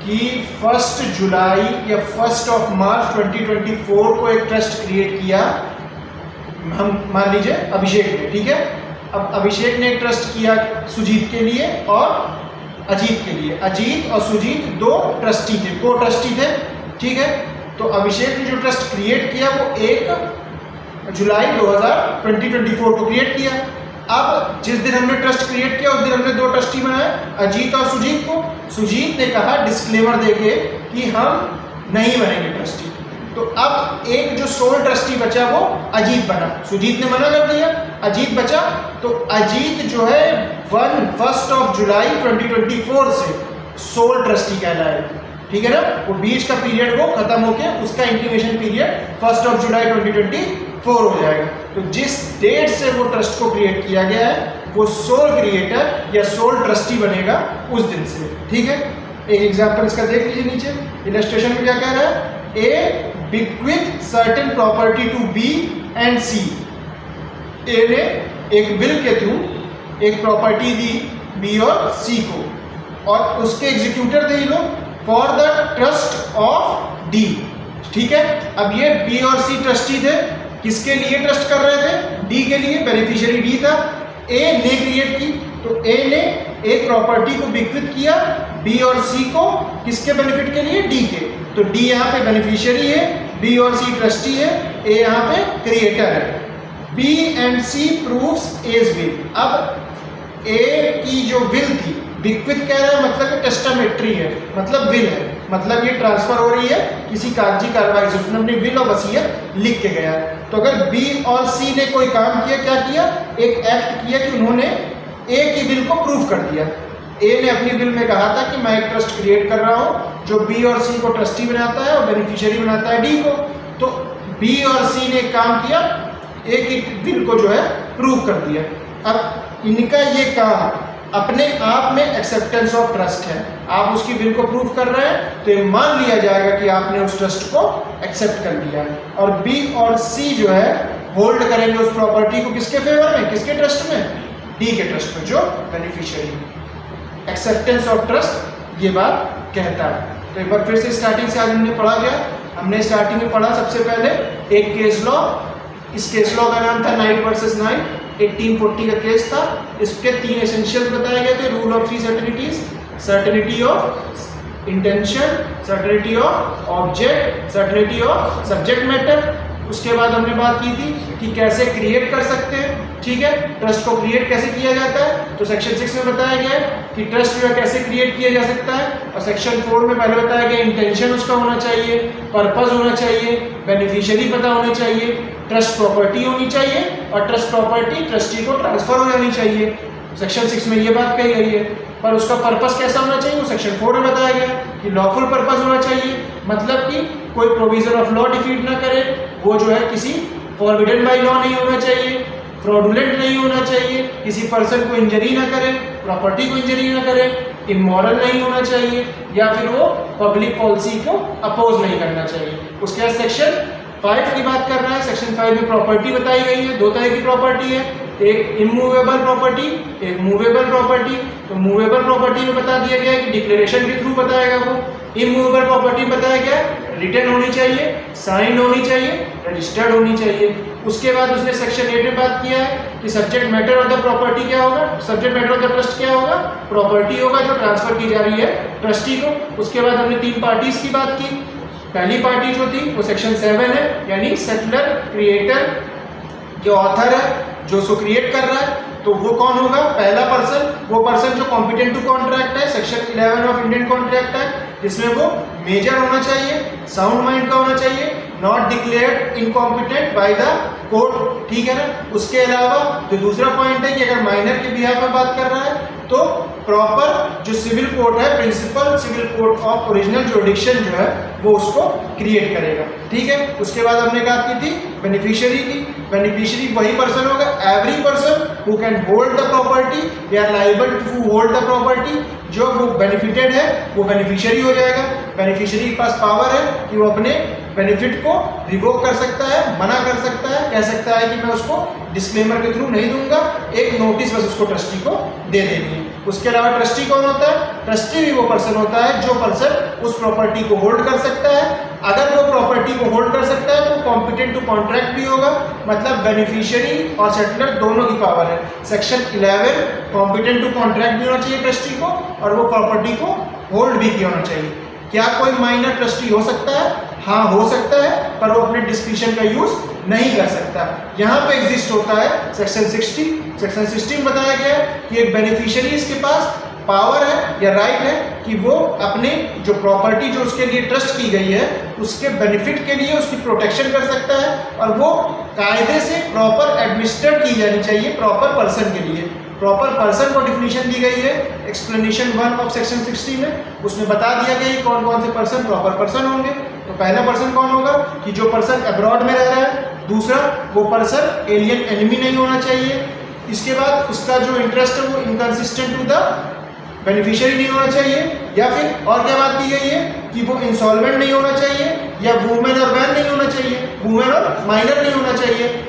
कि 1 जुलाई या 1 मार्च 2024 को एक ट्रस्ट क्रिएट किया, हम मान लीजिए अभिषेक ने, ठीक है। अब अभिषेक ने एक ट्रस्ट किया सुजीत के लिए और अजीत के लिए। अजीत और सुजीत दो ट्रस्टी थे, को ट्रस्टी थे, ठीक है। तो अभिषेक ने जो ट्रस्ट क्रिएट किया वो 1 जुलाई 2024 को क्रिएट किया। अब जिस दिन हमने ट्रस्ट क्रिएट किया उस दिन हमने दो ट्रस्टी बनाए, अजीत और सुजीत को। सुजीत ने कहा डिस्क्लेमर देके कि हम नहीं बनेंगे ट्रस्टी। तो अब एक जो सोल ट्रस्टी बचा वो अजीत बना, सुजीत ने मना कर दिया, अजीत बचा। तो अजीत जो है 1 जुलाई 2024 से सोल ट्रस्टी कहलाएगा, ठीक है ना। वो बीच का पीरियड वो खत्म होके उसका इंटीमेशन पीरियड 1 जुलाई 2024 हो जाएगा। तो जिस डेट से वो ट्रस्ट को क्रिएट किया गया है वो सोल क्रिएटर या सोल ट्रस्टी बनेगा उस दिन से, ठीक है। एक एग्जांपल इसका देख लीजिए नीचे इलस्ट्रेशन में क्या कह रहा है, ए bequeath certain property to B and C। ए ने एक विल के थ्रू एक प्रॉपर्टी दी बी और सी को, और उसके एग्जीक्यूटर थे ये लोग for the trust of D, ठीक है। अब ये बी और सी ट्रस्टी थे, किसके लिए ट्रस्ट कर रहे थे? डी के लिए, बेनिफिशियरी डी था। ए ने क्रिएट की, तो ए ने एक प्रॉपर्टी को बिक्विथ किया बी और सी को, किसके बेनिफिट के लिए? डी के। तो डी यहाँ पे बेनिफिशियरी है, बी और सी ट्रस्टी है, ए यहाँ पे क्रिएटर है। B and C proves as will. अब ए की जो विल थी, बिक्विथ कह रहा है मतलब कि टेस्टामेट्री है, मतलब विल है, मतलब ये ट्रांसफर हो रही है किसी कागजी कार्रवाई से, उसने अपनी विल और वसीयत लिख के गया। तो अगर बी और सी ने कोई काम किया, क्या किया? एक एक्ट किया कि उन्होंने ए की विल को प्रूव कर दिया। ए ने अपनी विल में कहा था कि मैं एक ट्रस्ट क्रिएट कर रहा हूँ जो बी और सी को ट्रस्टी बनाता है और बेनिफिशियरी बनाता है डी को। तो बी और सी ने काम किया, ए की विल को जो है प्रूव कर दिया। अब इनका ये काम अपने आप में एक्सेप्टेंस ऑफ ट्रस्ट है। आप उसकी विल को प्रूव कर रहे हैं तो ये मान लिया जाएगा कि आपने उस ट्रस्ट को एक्सेप्ट कर लिया है। और बी और सी जो है होल्ड करेंगे उस प्रॉपर्टी को किसके फेवर में, किसके ट्रस्ट में? डी के ट्रस्ट में, जो बेनिफिशियरी। एक्सेप्टेंस ऑफ ट्रस्ट ये बात कहता है। तो एक बार फिर से स्टार्टिंग से आज हमने पढ़ा गया। हमने स्टार्टिंग में पढ़ा सबसे पहले एक केस लॉ। इस केस लॉ का नाम था नाइट वर्सेस नाइट, 1840 का केस था। इसके 3 एसेंशियल्स बताए गए थे, rule of 3 certainties, certainty of intention, certainty of object, certainty of subject matter. उसके बाद हमने बात की थी कि कैसे क्रिएट कर सकते हैं, ठीक है, ट्रस्ट को क्रिएट कैसे किया जाता है। तो सेक्शन 6 में बताया गया है कि ट्रस्ट जो है कैसे क्रिएट किया जा सकता है, और सेक्शन 4 में पहले बताया गया इंटेंशन उसका होना चाहिए, पर्पस होना चाहिए, बेनिफिशियरी पता होनी चाहिए, ट्रस्ट प्रॉपर्टी होनी चाहिए, और ट्रस्ट प्रॉपर्टी ट्रस्टी को ट्रांसफर हो जानी चाहिए। सेक्शन 6 में ये बात कही गई है। पर उसका पर्पस कैसा होना चाहिए वो सेक्शन 4 में बताया गया कि लॉफुल पर्पस होना चाहिए, मतलब कि कोई प्रोविजन ऑफ लॉ डिफीट ना करे, वो जो है किसी फॉरबिडन बाय लॉ नहीं होना चाहिए, फ्रॉडुलेंट नहीं होना चाहिए, किसी पर्सन को इंजरी ना करे, प्रॉपर्टी को इंजरी ना करे, इमोरल नहीं होना चाहिए, या फिर वो पब्लिक पॉलिसी को अपोज नहीं करना चाहिए। उसके बाद सेक्शन 5 की बात कर रहा है। सेक्शन 5 में प्रॉपर्टी बताई गई है, 2 तरह की प्रॉपर्टी है, एक इमूवेबल प्रॉपर्टी, एक मूवेबल प्रॉपर्टी। तो मूवेबल प्रॉपर्टी में बता दिया गया है कि डिक्लेरेशन के थ्रू बताएगा वो। इमूवेबल प्रॉपर्टी बताया गया रिटन होनी चाहिए, साइन होनी चाहिए, रजिस्टर्ड होनी चाहिए। उसके बाद उसने सेक्शन 8 में बात किया है कि subject matter of the property क्या होगा, subject matter of the trust क्या होगा, प्रॉपर्टी होगा जो ट्रांसफर की जा रही है ट्रस्टी को। उसके बाद हमने 3 पार्टीज की बात की। पहली पार्टी जो थी वो सेक्शन 7 है, यानी सेटलर, क्रिएटर, जो ऑथर है, जो उसको क्रिएट कर रहा है। तो वो कौन होगा? पहला पर्सन, वो पर्सन जो कॉम्पिटेंट टू कॉन्ट्रैक्ट है, सेक्शन 11 ऑफ इंडियन कॉन्ट्रैक्ट है, जिसमें वो मेजर होना चाहिए, साउंड माइंड का होना चाहिए, not declared incompetent bye the court, ठीक है ना। उसके अलावा जो दूसरा पॉइंट है कि अगर माइनर के बिहाफ में बात कर रहा है तो प्रॉपर जो सिविल कोर्ट है, principal civil court of original jurisdiction जो है वो उसको क्रिएट करेगा, ठीक है। उसके बाद हमने बात की थी बेनिफिशियरी की। बेनिफिशियरी वही पर्सन होगा, every person who can hold the property या liable to hold the property. जो वो बेनिफिटेड है वो बेनिफिशियरी हो जाएगा। बेनिफिशियरी के पास पावर है कि वो अपने बेनिफिट को रिवोक कर सकता है, मना कर सकता है, कह सकता है कि मैं उसको डिस्क्लेमर के थ्रू नहीं दूंगा, एक नोटिस बस उसको ट्रस्टी को दे देनी है। उसके अलावा ट्रस्टी कौन होता है? ट्रस्टी भी वो पर्सन होता है जो पर्सन उस प्रॉपर्टी को होल्ड कर सकता है। अगर वो प्रॉपर्टी को होल्ड कर सकता है तो कॉम्पिटेंट टू कॉन्ट्रैक्ट भी होगा, मतलब बेनिफिशियरी और सेटलर दोनों की पावर है। सेक्शन 11 कॉम्पिटेंट टू कॉन्ट्रैक्ट भी होना चाहिए ट्रस्टी को और वो प्रॉपर्टी को होल्ड भी किया होना चाहिए। क्या कोई माइनर ट्रस्टी हो सकता है? हाँ हो सकता है, पर वो अपने डिस्क्रिप्शन का यूज नहीं कर सकता। यहाँ पे एग्जिस्ट होता है सेक्शन 60। सेक्शन 60 में बताया गया है कि एक बेनिफिशियरी के पास पावर है या राइट है कि वो अपने जो प्रॉपर्टी जो उसके लिए ट्रस्ट की गई है उसके बेनिफिट के लिए उसकी प्रोटेक्शन कर सकता है और वो कायदे से प्रॉपर एडमिनिस्ट्रेट की जानी चाहिए प्रॉपर पर्सन के लिए। प्रॉपर पर्सन को डिफिनीशन दी गई है एक्सप्लेनेशन 1 ऑफ सेक्शन 60 में। उसमें बता दिया गया है कौन कौन से पर्सन प्रॉपर पर्सन होंगे। तो पहला पर्सन कौन होगा कि जो पर्सन अब्रॉड में रह रहा है। दूसरा, वो पर्सन एलियन एनिमी नहीं होना चाहिए। इसके बाद उसका जो इंटरेस्ट है वो इनकंसिस्टेंट टू द बेनिफिशियरी नहीं होना चाहिए। या फिर और क्या बात की गई है कि वो इंसॉल्वेंट नहीं होना चाहिए या वुमेन और मैन नहीं होना चाहिए, वुमेन और माइनर नहीं होना चाहिए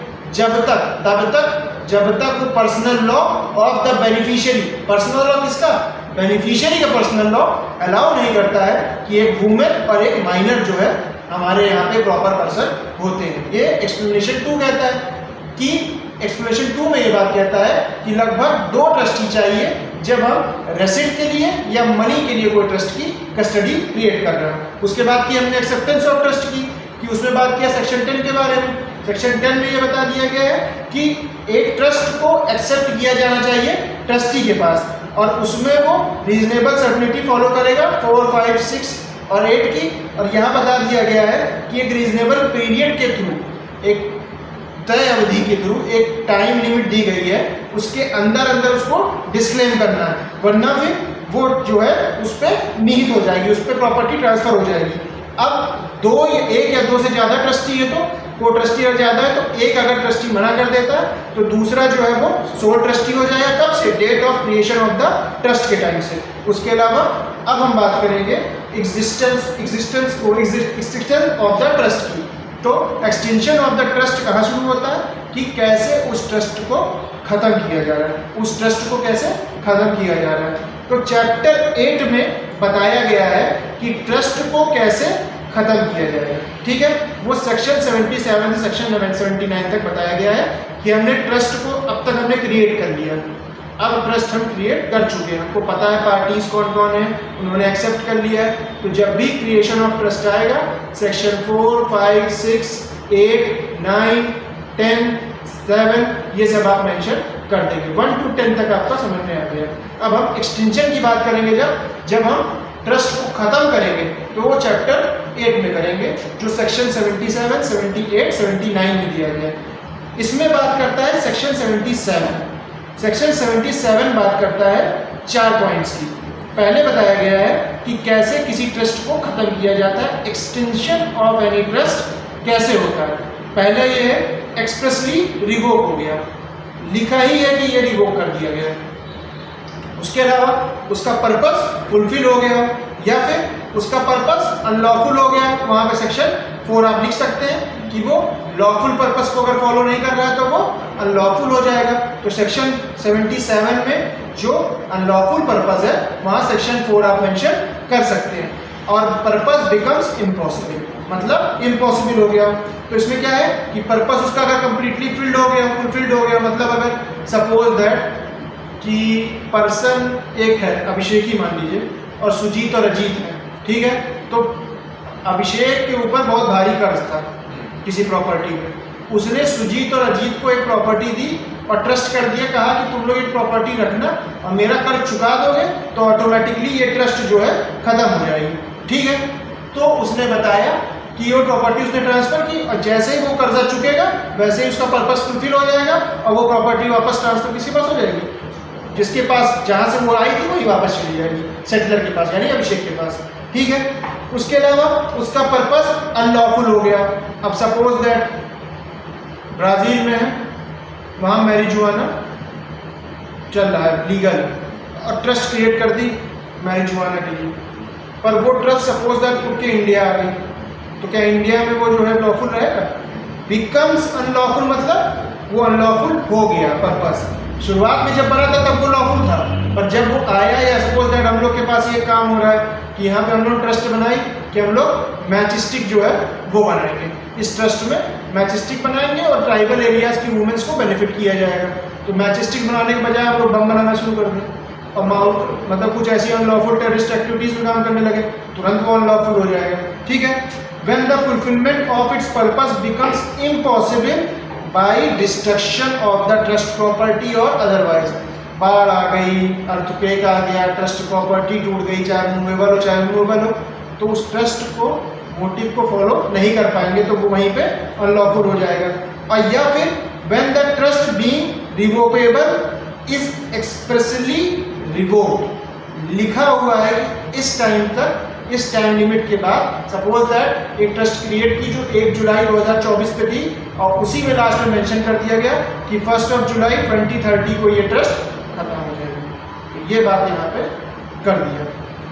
जब तक वो personal law of the beneficiary, personal law किसका? बेनिफिशियरी का पर्सनल लॉ अलाउ नहीं करता है कि एक वुमेन और एक माइनर जो है हमारे यहाँ पे प्रॉपर पर्सन होते हैं। ये एक्सप्लेनेशन 2 कहता है कि एक्सप्लेनेशन 2 में ये बात कहता है कि लगभग 2 ट्रस्टी चाहिए जब हम रेसिड के लिए या मनी के लिए कोई ट्रस्ट की कस्टडी क्रिएट कर रहे हैं। उसके बाद की हमने एक्सेप्टेंस ऑफ ट्रस्ट की कि उसमें बात किया सेक्शन 10 के बारे में। सेक्शन 10 में ये बता दिया गया है कि एक ट्रस्ट को एक्सेप्ट किया जाना चाहिए ट्रस्टी के पास और उसमें वो रीजनेबल सर्टेनिटी फॉलो करेगा 4, 5, 6 और 8 की। और यहाँ बता दिया गया है कि एक रीजनेबल पीरियड के थ्रू, एक तय अवधि के थ्रू एक टाइम लिमिट दी गई है, उसके अंदर उसको डिस्क्लेम करना है, वरना फिर वो जो है उस पर निहित हो जाएगी, उस पर प्रॉपर्टी ट्रांसफर हो जाएगी। अब 2 या 1 या 2 से ज़्यादा ट्रस्टी है तो को ट्रस्टी अगर ज़्यादा है तो एक अगर ट्रस्टी मना कर देता है तो दूसरा जो है वो सोल ट्रस्टी हो जाएगा। कब से? Date of creation of the trust के टाइम से। उसके अलावा अब हम बात करेंगे एक्सिस्टेंस ऑफ द ट्रस्ट की। तो एक्सटेंशन ऑफ द ट्रस्ट कहाँ शुरू होता है कि कैसे उस ट्रस्ट को खत्म किया जा रहा है, उस ट्रस्ट को कैसे खत्म किया जा रहा है। तो चैप्टर 8 में बताया गया है कि ट्रस्ट को कैसे खत्म किया जाएगा, ठीक है। वो सेक्शन 77 से सेक्शन 79 तक बताया गया है कि हमने ट्रस्ट को अब तक हमने क्रिएट कर लिया। अब ट्रस्ट हम क्रिएट कर चुके हैं, हमको पता है पार्टीज कौन कौन है, उन्होंने एक्सेप्ट कर लिया है। तो जब भी क्रिएशन ऑफ ट्रस्ट आएगा सेक्शन 4, 5, 6, 8, 9, 10, 7 ये सब आप मेंशन कर देंगे। 1 to 10 तक आपका समझ में आ गया। अब हम एक्सटेंशन की बात करेंगे जब हम ट्रस्ट को खत्म करेंगे तो वो चैप्टर 8 में करेंगे जो सेक्शन 77, 78, 79 में दिया गया है। इसमें बात करता है सेक्शन 77। सेक्शन 77 बात करता है 4 पॉइंट्स की। पहले बताया गया है कि कैसे किसी ट्रस्ट को खत्म किया जाता है, एक्सटेंशन ऑफ एनी ट्रस्ट कैसे होता है। पहले ये है एक्सप्रेसली रिवोक हो गया, लिखा ही है कि ये रिवोक कर दिया गया है। उसके अलावा उसका पर्पस फुलफिल हो गया या फिर उसका पर्पस अनलॉफुल हो गया, वहाँ पे सेक्शन 4 आप लिख सकते हैं कि वो लॉफुल पर्पस को अगर फॉलो नहीं कर रहा है तो वो अनलॉफुल हो जाएगा। तो सेक्शन 77 में जो अनलॉफुल पर्पस है वहाँ सेक्शन 4 आप मेंशन कर सकते हैं। और पर्पस बिकम्स इम्पॉसिबल, मतलब इम्पॉसिबल हो गया। तो इसमें क्या है कि पर्पस उसका अगर कंप्लीटली फुलफिल्ड हो गया, मतलब अगर सपोज दैट कि पर्सन एक है, अभिषेक ही मान लीजिए, और सुजीत और अजीत है, ठीक है। तो अभिषेक के ऊपर बहुत भारी कर्ज था किसी प्रॉपर्टी पे, उसने सुजीत और अजीत को एक प्रॉपर्टी दी और ट्रस्ट कर दिया, कहा कि तुम लोग एक प्रॉपर्टी रखना और मेरा कर्ज चुका दोगे तो ऑटोमेटिकली ये ट्रस्ट जो है खत्म हो जाएगी, ठीक है। तो उसने बताया कि वो प्रॉपर्टी उसने ट्रांसफर की और जैसे ही वो कर्जा चुकेगा वैसे ही उसका पर्पस फुलफिल हो जाएगा और वो प्रॉपर्टी वापस ट्रांसफर किसके पास हो जाएगी, जिसके पास जहाँ से वो आई थी वही वापस चली जाएगी, सेटलर के पास यानी अभिषेक के पास। ठीक है, उसके अलावा उसका पर्पस अनलॉफुल हो गया। अब सपोज दैट ब्राज़ील में है, वहाँ मैरिजुआना चल रहा है लीगल और ट्रस्ट क्रिएट कर दी मैरिजुआना के लिए, पर वो ट्रस्ट सपोज दैट उठ के इंडिया आ गई, तो क्या इंडिया में वो जो है लॉफुल रहेगा? बिकम्स अनलॉफुल मतलब वो अनलॉफुल हो गया पर्पस। शुरुआत में जब बना था तब वो लॉफुल था, पर जब वो आया या सपोज दैट हम लोग के पास ये काम हो रहा है कि यहाँ पे हम लोग ट्रस्ट बनाई कि हम लोग मैचस्टिक जो है वो बनाएंगे, इस ट्रस्ट में मैचस्टिक बनाएंगे और ट्राइबल एरियाज की वुमेन्स को बेनिफिट किया जाएगा। तो मैचस्टिक बनाने के बजाय हम लोग बम बनाना शुरू कर दें और माउंट मतलब कुछ ऐसी अनलॉफुल टेररिस्ट एक्टिविटीज में काम करने लगे, तुरंत वो अनलॉफुल हो जाएगा। ठीक है, when the fulfillment of its purpose becomes impossible by destruction of the trust property or otherwise, बाढ़ आ गई, अर्थक्वेक आ गया, ट्रस्ट प्रॉपर्टी टूट गई, चाहे मूवेबल हो चाहे मूवेबल हो, तो उस ट्रस्ट को मोटिव को फॉलो नहीं कर पाएंगे, तो वो वहीं पे अनलॉफुल हो जाएगा। और या फिर when the trust being revocable is expressly revoked, लिखा हुआ है कि इस टाइम तक, इस टाइम लिमिट के बाद सपोज दैट एक ट्रस्ट क्रिएट की जो 1 जुलाई 2024 पे थी और उसी में लास्ट में मेंशन कर दिया गया कि 1 जुलाई 2030 को ये ट्रस्ट खत्म हो जाएगी, तो ये बात यहाँ पे कर दिया।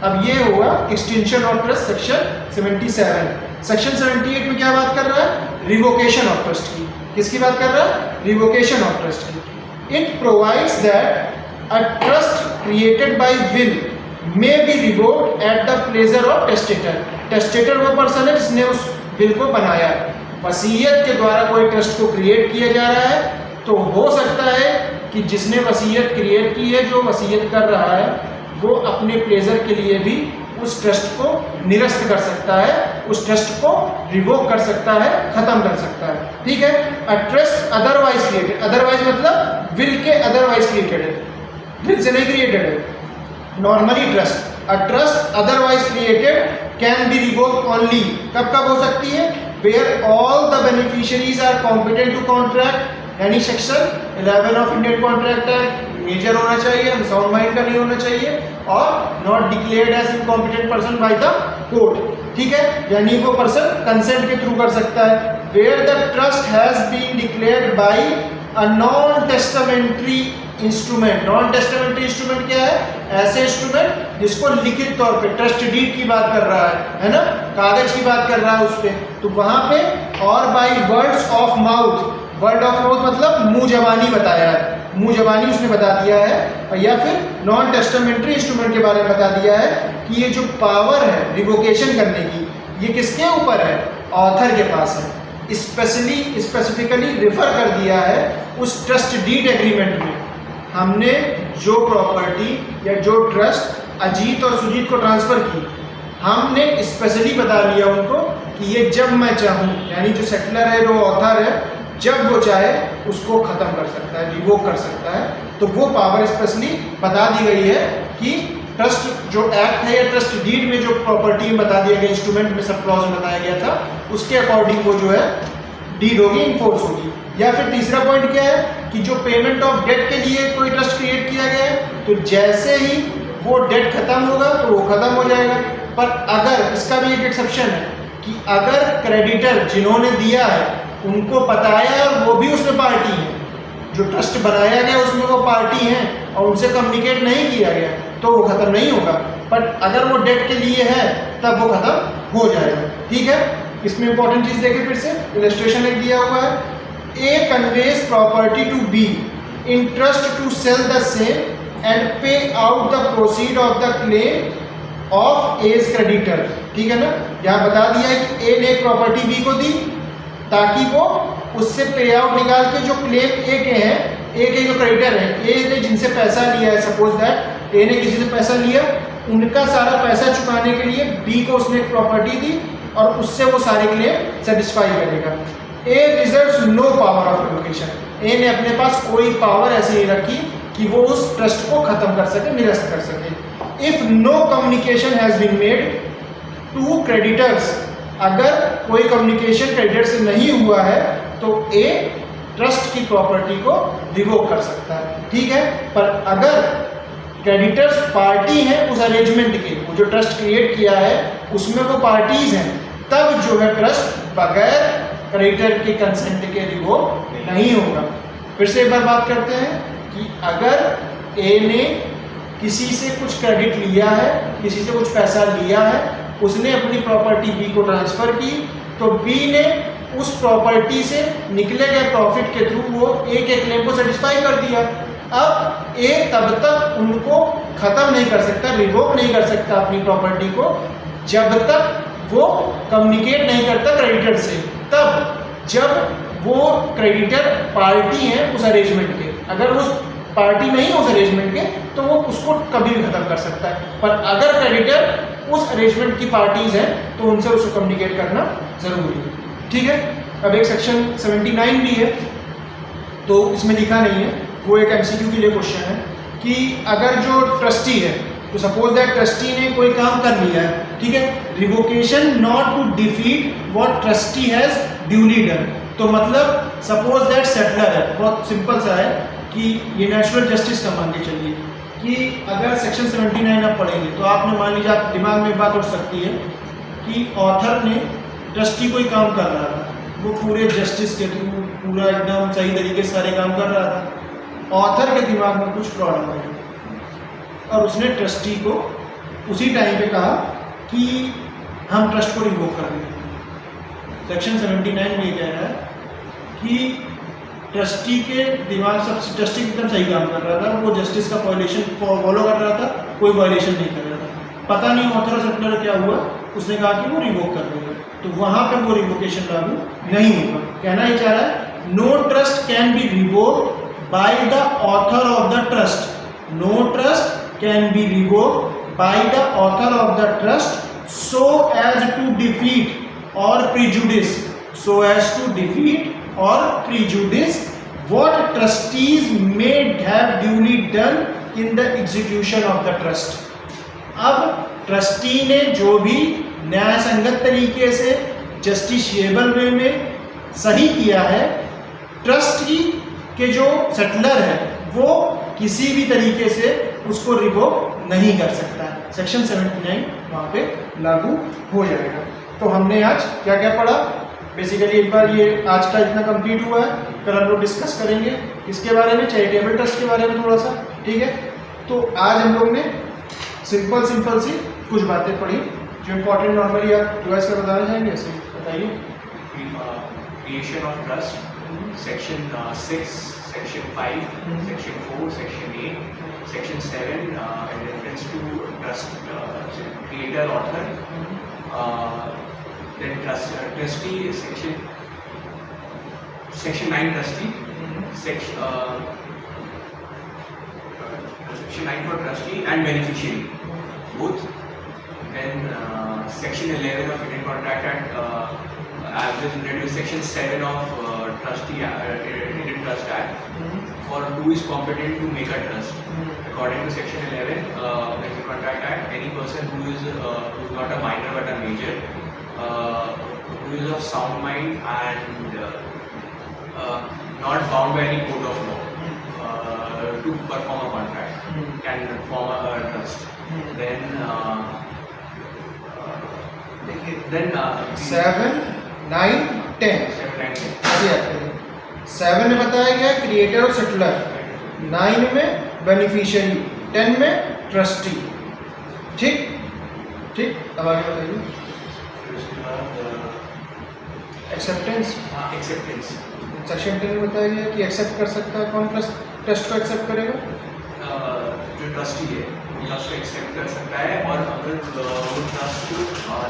अब ये हुआ extension of trust section 77। Section 78 में क्या बात कर रहा है? रिवोकेशन ऑफ ट्रस्ट की। किसकी बात कर रहा है? रिवोकेशन ऑफ ट्रस्ट की। It provides that a trust created by will may be revoked at the pleasure of testator। Testator वो पर्सन है जिसने उस विल को बनाया है। वसीयत के द्वारा कोई ट्रस्ट को क्रिएट किया जा रहा है, तो हो सकता है कि जिसने वसीयत क्रिएट की है, जो वसीयत कर रहा है, वो अपने प्लेजर के लिए भी उस ट्रस्ट को निरस्त कर सकता है, उस ट्रस्ट को रिवोक कर सकता है, खत्म कर सकता है। ठीक है, a trust otherwise created, otherwise मतलब विल के अदरवाइज क्रिएटेड है, विल से नहीं क्रिएटेड है। Normally trust, a trust otherwise created can be revoked only, कब कब हो सकती है? Where all the beneficiaries are competent to contract, यानी section 11 of Indian contract act, major होना चाहिए, साउंड माइंड का नहीं होना चाहिए, और not declared as incompetent person by the court. ठीक है, यानी वो पर्सन कंसेंट के थ्रू कर सकता है। Where the trust has been declared by a non testamentary instrument. Non testamentary instrument क्या है? ऐसे इंस्ट्रूमेंट जिसको लिखित तौर पे, ट्रस्ट डीड की बात कर रहा है ना, कागज की बात कर रहा है उस पे, तो वहां पे और by words of mouth, word of mouth मतलब मुंह जबानी बताया है, मुंह जबानी उसने बता दिया है, और या फिर नॉन टेस्टामेंट्री इंस्ट्रूमेंट के बारे में बता दिया है कि ये जो पावर है रिवोकेशन करने की, ये किसके ऊपर है? ऑथर के पास है। स्पेसिफिकली रेफर कर दिया है उस ट्रस्ट डीड एग्रीमेंट में। हमने जो प्रॉपर्टी या जो ट्रस्ट अजीत और सुजीत को ट्रांसफ़र की, हमने स्पेशली बता दिया उनको कि ये जब मैं चाहूँ, यानी जो सेटलर है, जो ऑथर है, जब वो चाहे उसको ख़त्म कर सकता है, रिवोक कर सकता है। तो वो पावर स्पेशली बता दी गई है कि ट्रस्ट जो एक्ट है या ट्रस्ट डीड में जो प्रॉपर्टी में बता दिया गया, इंस्ट्रूमेंट में सब क्लॉज में बताया गया था, उसके अकॉर्डिंग वो जो है डीड होगी, इन्फोर्स होगी। या फिर तीसरा पॉइंट क्या है कि जो पेमेंट ऑफ डेट के लिए कोई ट्रस्ट क्रिएट किया गया है, तो जैसे ही वो डेट खत्म होगा तो वो खत्म हो जाएगा। पर अगर, इसका भी एक एक्सेप्शन है कि अगर क्रेडिटर जिन्होंने दिया है उनको बताया और वो भी उसमें पार्टी है, जो ट्रस्ट बनाया गया उसमें वो पार्टी हैं और उनसे कम्युनिकेट नहीं किया गया, तो वो खत्म नहीं होगा। बट अगर वो डेट के लिए है तब वो खत्म हो जाएगा। ठीक है, इसमें इंपॉर्टेंट चीज़ देखें, फिर से इलस्ट्रेशन एक दिया हुआ है। A conveys property to B in trust to sell the same and pay out the proceed of the claim of A's creditor। ठीक है ना, यहाँ बता दिया है कि A ने एक प्रॉपर्टी B को दी ताकि वो उससे पे आउट निकाल के जो क्लेम A के हैं, A के जो क्रेडिटर हैं, A ने जिनसे पैसा लिया है, सपोज दैट A ने किसी से पैसा लिया, उनका सारा पैसा चुकाने के लिए B को उसने एक प्रॉपर्टी दी और उससे वो सारे क्लेम सेटिस्फाई करेगा। A reserves no power of revocation। A ने अपने पास कोई पावर ऐसी नहीं रखी कि वो उस ट्रस्ट को खत्म कर सके, निरस्त कर सके। If no communication has been made to creditors अगर कोई कम्युनिकेशन क्रेडिटर से नहीं हुआ है तो ए ट्रस्ट की प्रॉपर्टी को रिवोक कर सकता है, ठीक है। पर अगर क्रेडिटर्स पार्टी हैं उस अरेंजमेंट के, वो जो ट्रस्ट क्रिएट किया है उसमें वो पार्टीज हैं, तब जो है ट्रस्ट बगैर क्रेडिटर के कंसेंट के रिवोक नहीं होगा। फिर से एक बार बात करते हैं कि अगर ए ने किसी से कुछ क्रेडिट लिया है, किसी से कुछ पैसा लिया है, उसने अपनी प्रॉपर्टी बी को ट्रांसफ़र की, तो बी ने उस प्रॉपर्टी से निकले गए प्रॉफिट के थ्रू वो ए के क्लेम को सेटिस्फाई कर दिया। अब ए तब तक उनको ख़त्म नहीं कर सकता, रिवोक नहीं कर सकता अपनी प्रॉपर्टी को, जब तक वो कम्युनिकेट नहीं करता क्रेडिटर से। तब जब वो क्रेडिटर पार्टी है उस अरेंजमेंट के, अगर उस पार्टी नहीं है उस अरेंजमेंट के तो वो उसको कभी भी ख़त्म कर सकता है। पर अगर क्रेडिटर उस अरेंजमेंट की पार्टीज हैं तो उनसे उसको कम्युनिकेट करना ज़रूरी है, ठीक है। अब एक सेक्शन 79 भी है, तो इसमें लिखा नहीं है, वो एक MCQ के लिए क्वेश्चन है कि अगर जो ट्रस्टी है, तो सपोज दैट ट्रस्टी ने कोई काम कर लिया है, ठीक है, revocation not to defeat what trustee has duly done. तो मतलब सपोज दैट सेटलर है, बहुत सिंपल सा है कि ये नेचुरल जस्टिस का मान के चलिए कि अगर सेक्शन 79 आप पढ़ेंगे तो आपने मान लीजिए, आप दिमाग में बात उठ सकती है कि ऑथर ने ट्रस्टी कोई काम कर रहा था, वो पूरे जस्टिस के थ्रू पूरा एकदम सही तरीके से सारे काम कर रहा था, ऑथर के दिमाग में कुछ फ्रॉड आ गया और उसने ट्रस्टी को उसी टाइम पे कहा कि हम ट्रस्ट को रिवोक कर देंगे। सेक्शन 79 में ये कह रहा है कि ट्रस्टी के दिमाग सब, ट्रस्टी एकदम सही काम कर रहा था, वो जस्टिस का वायलेशन फॉलो कर रहा था, कोई वायलेशन नहीं कर रहा था, पता नहीं ऑथर सेटलर क्या हुआ, उसने कहा कि वो रिवोक कर देगा, तो वहाँ पे वो रिवोकेशन लागू नहीं होगा। कहना ये चाह रहा है, no trust can be revoked by the author of the trust, no trust can be revoked by the author of the trust so as to defeat or prejudice, so as to defeat or prejudice what trustees may have duly done in the execution of the trust। अब ट्रस्टी ने जो भी न्याय संगत तरीके से जस्टिशिएबल वे में सही किया है, ट्रस्टी के जो सेटलर है वो किसी भी तरीके से उसको रिवोक नहीं कर सकता। सेक्शन 79 वहाँ पे लागू हो जाएगा। तो हमने आज क्या क्या पढ़ा, बेसिकली एक बार ये आज का इतना कंप्लीट हुआ है, कल हम लोग डिस्कस करेंगे इसके बारे में, चैरिटेबल ट्रस्ट के बारे में थोड़ा सा, ठीक है। तो आज हम लोग ने सिंपल सी कुछ बातें पढ़ी जो इम्पोर्टेंट नॉर्मली आप रिवाइज कर बताना चाहेंगे, ऐसे बताइए। Creation of trust, section 6, section 5, section 4, section 8, section 7 in reference to trust, creator, author, then trustee, section 9 trustee, section 9 for trustee and beneficiary both. Then section 11 of Indian Contract Act, as is introduced, section 7 of Indian Trust Act, for who is competent to make a trust. According to section 11 Indian Contract Act, any person who is not a minor but a major, who is of sound mind and not bound by any code of law to perform a contract can form a trust. Then 7, 9, 10 7 में बताया गया क्रिएटर और सेटलर, 9 में बेनिफिशियरी, 10 में ट्रस्टी, ठीक ठीक। अब आगे बताइए। एक्सेप्टेंस, सेक्शन 10 में बताया गया कि एक्सेप्ट कर सकता है कौन, ट्रस्ट को एक्सेप्ट करेगा, जो ट्रस्टी है ट्रस्ट को एक्सेप्ट कर सकता है, और अगर वो ट्रस्ट को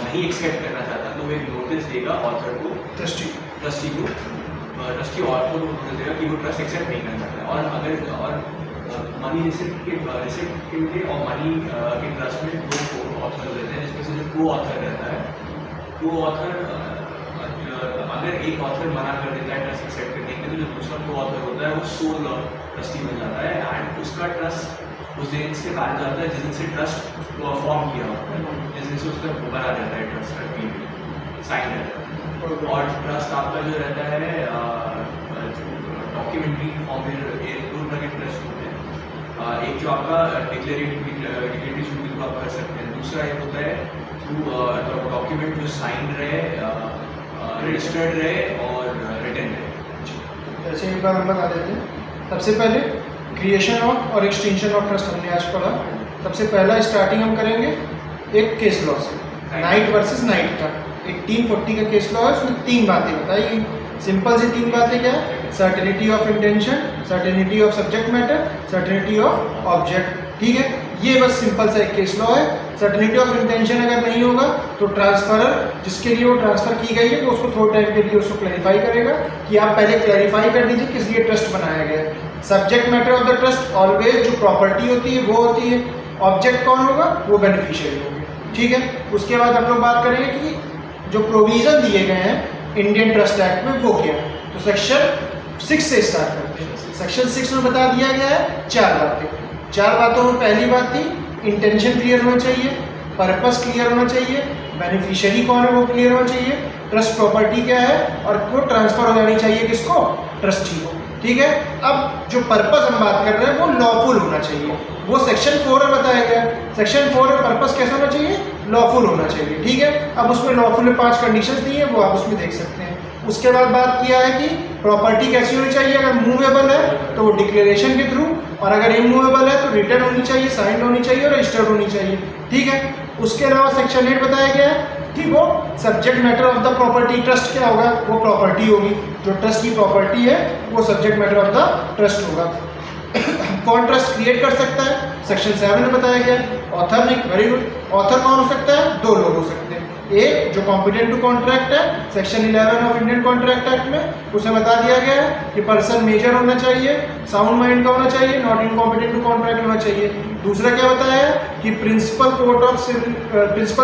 नहीं एक्सेप्ट करना चाहता तो वो एक नोटिस देगा ऑथर को, ट्रस्टी को ऑथर को नोटिस देगा कि वो ट्रस्ट एक्सेप्ट नहीं करना चाहता। और अगर मनी रिसिप्ट के लिए और मनी के ट्रस्ट में 2 ऑथर रहते हैं, जिसमें से जो को ऑथर रहता है, को ऑथर अगर एक ऑथर मना कर देता है ट्रस्ट एक्सेप्ट करने के लिए, तो जो दूसरा को ऑथर होता है वो सोल ट्रस्टी बन जाता है, एंड उसका ट्रस्ट उस दिन से बाद जाता है जिस दिन से ट्रस्ट फॉर्म किया होता है, जिस दिन से उसका ऊपर आ जाता है ट्रस्ट का। साइन रहता है। और ट्रस्ट आपका जो रहता है डॉक्यूमेंट्री फॉर्म में, दो तरह के ट्रस्ट होते हैं। एक जो आपका डिक्लेरेटरी शुरू आप कर सकते हैं, दूसरा एक होता है थ्रू डॉक्यूमेंट जो साइन रहे, रजिस्टर्ड रहे और रिटन रहे। ऐसे एक बार हम बता देते हैं। सबसे पहले क्रिएशन ऑफ और एक्सटेंशन ऑफ ट्रस्ट हमने आज पढ़ा। सबसे पहला स्टार्टिंग हम करेंगे एक केस लॉ से, नाइट वर्सेस नाइट का। 1840 का केस लॉ है, उसमें 3 बातें बताई। सिंपल सी 3 बातें क्या है? Certainty of intention, certainty of subject matter, certainty of object. ठीक है, ये बस सिंपल सा एक केस लॉ है। सर्टेनिटी ऑफ इंटेंशन अगर नहीं होगा तो ट्रांसफरर जिसके लिए वो ट्रांसफर की गई है वो उसको थोड़े टाइम के लिए उसको क्लैरिफाई करेगा कि आप पहले क्लैरिफाई कर दीजिए किस लिए ट्रस्ट बनाया गया है। Subject matter of the trust always जो प्रॉपर्टी होती है वो होती है। ऑब्जेक्ट कौन होगा? वो बेनिफिशियरी होगी। ठीक है, उसके बाद हम लोग बात करेंगे कि जो प्रोविजन दिए गए हैं इंडियन ट्रस्ट एक्ट में वो क्या है। तो सेक्शन 6 से स्टार्ट करते हैं। सेक्शन 6 में बता दिया गया है 4 बातें। 4 बातों में पहली बात थी इंटेंशन क्लियर होना चाहिए, पर्पस क्लियर होना चाहिए, बेनिफिशियरी कौन है वो क्लियर होना चाहिए, ट्रस्ट प्रॉपर्टी क्या है और वो ट्रांसफर हो जानी चाहिए किसको? ट्रस्टी को। ठीक है, अब जो पर्पस हम बात कर रहे हैं वो लॉफुल होना चाहिए, वो सेक्शन 4 में बताया गया है। सेक्शन 4 में पर्पस कैसा होना चाहिए? लॉफुल होना चाहिए। ठीक है, अब उसमें लॉफुल में 5 कंडीशंस दी है, वो आप उसमें देख सकते हैं। उसके बाद बात किया है कि प्रॉपर्टी कैसी होनी चाहिए। अगर मूवेबल है तो वो डिक्लेरेशन के थ्रू, और अगर इमूवेबल है तो रिटर्न होनी चाहिए, साइंड होनी चाहिए और रजिस्टर्ड होनी चाहिए। ठीक है, उसके अलावा सेक्शन 8 बताया गया है कि वो subject matter of the property, trust क्या होगा? वो प्रॉपर्टी होगी, जो ट्रस्ट की प्रॉपर्टी है वो subject matter of the trust होगा। कौन ट्रस्ट क्रिएट कर सकता है? सेक्शन 7 में बताया गया है। ऑथर नहीं, वेरी गुड। ऑथर कौन हो सकता है? 2 लोग हो सकते हैं। एक जो कॉम्पिटेंट टू कॉन्ट्रैक्ट है, section 11 of Indian contract Act में उसे बता दिया गया है कि पर्सन मेजर होना चाहिए, साउंड माइंड का होना चाहिए, नॉट इनकॉम्पिटेंट टू कॉन्ट्रैक्ट होना चाहिए। दूसरा क्या बताया है कि principal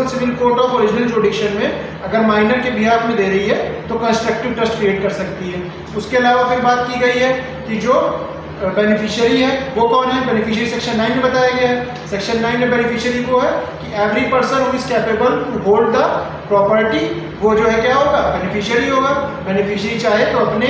civil court of original jurisdiction में अगर माइनर के बिहाफ में दे रही है तो कंस्ट्रक्टिव ट्रस्ट क्रिएट कर सकती है। उसके अलावा फिर बात की गई है कि जो बेनिफिशियरी है वो कौन है? बेनिफिशियरी सेक्शन 9 में बताया गया है। सेक्शन 9 में बेनिफिशियरी वो है कि every person who is capable to hold the property, वो जो है क्या होगा? बेनिफिशियरी होगा। बेनिफिशियरी चाहे तो अपने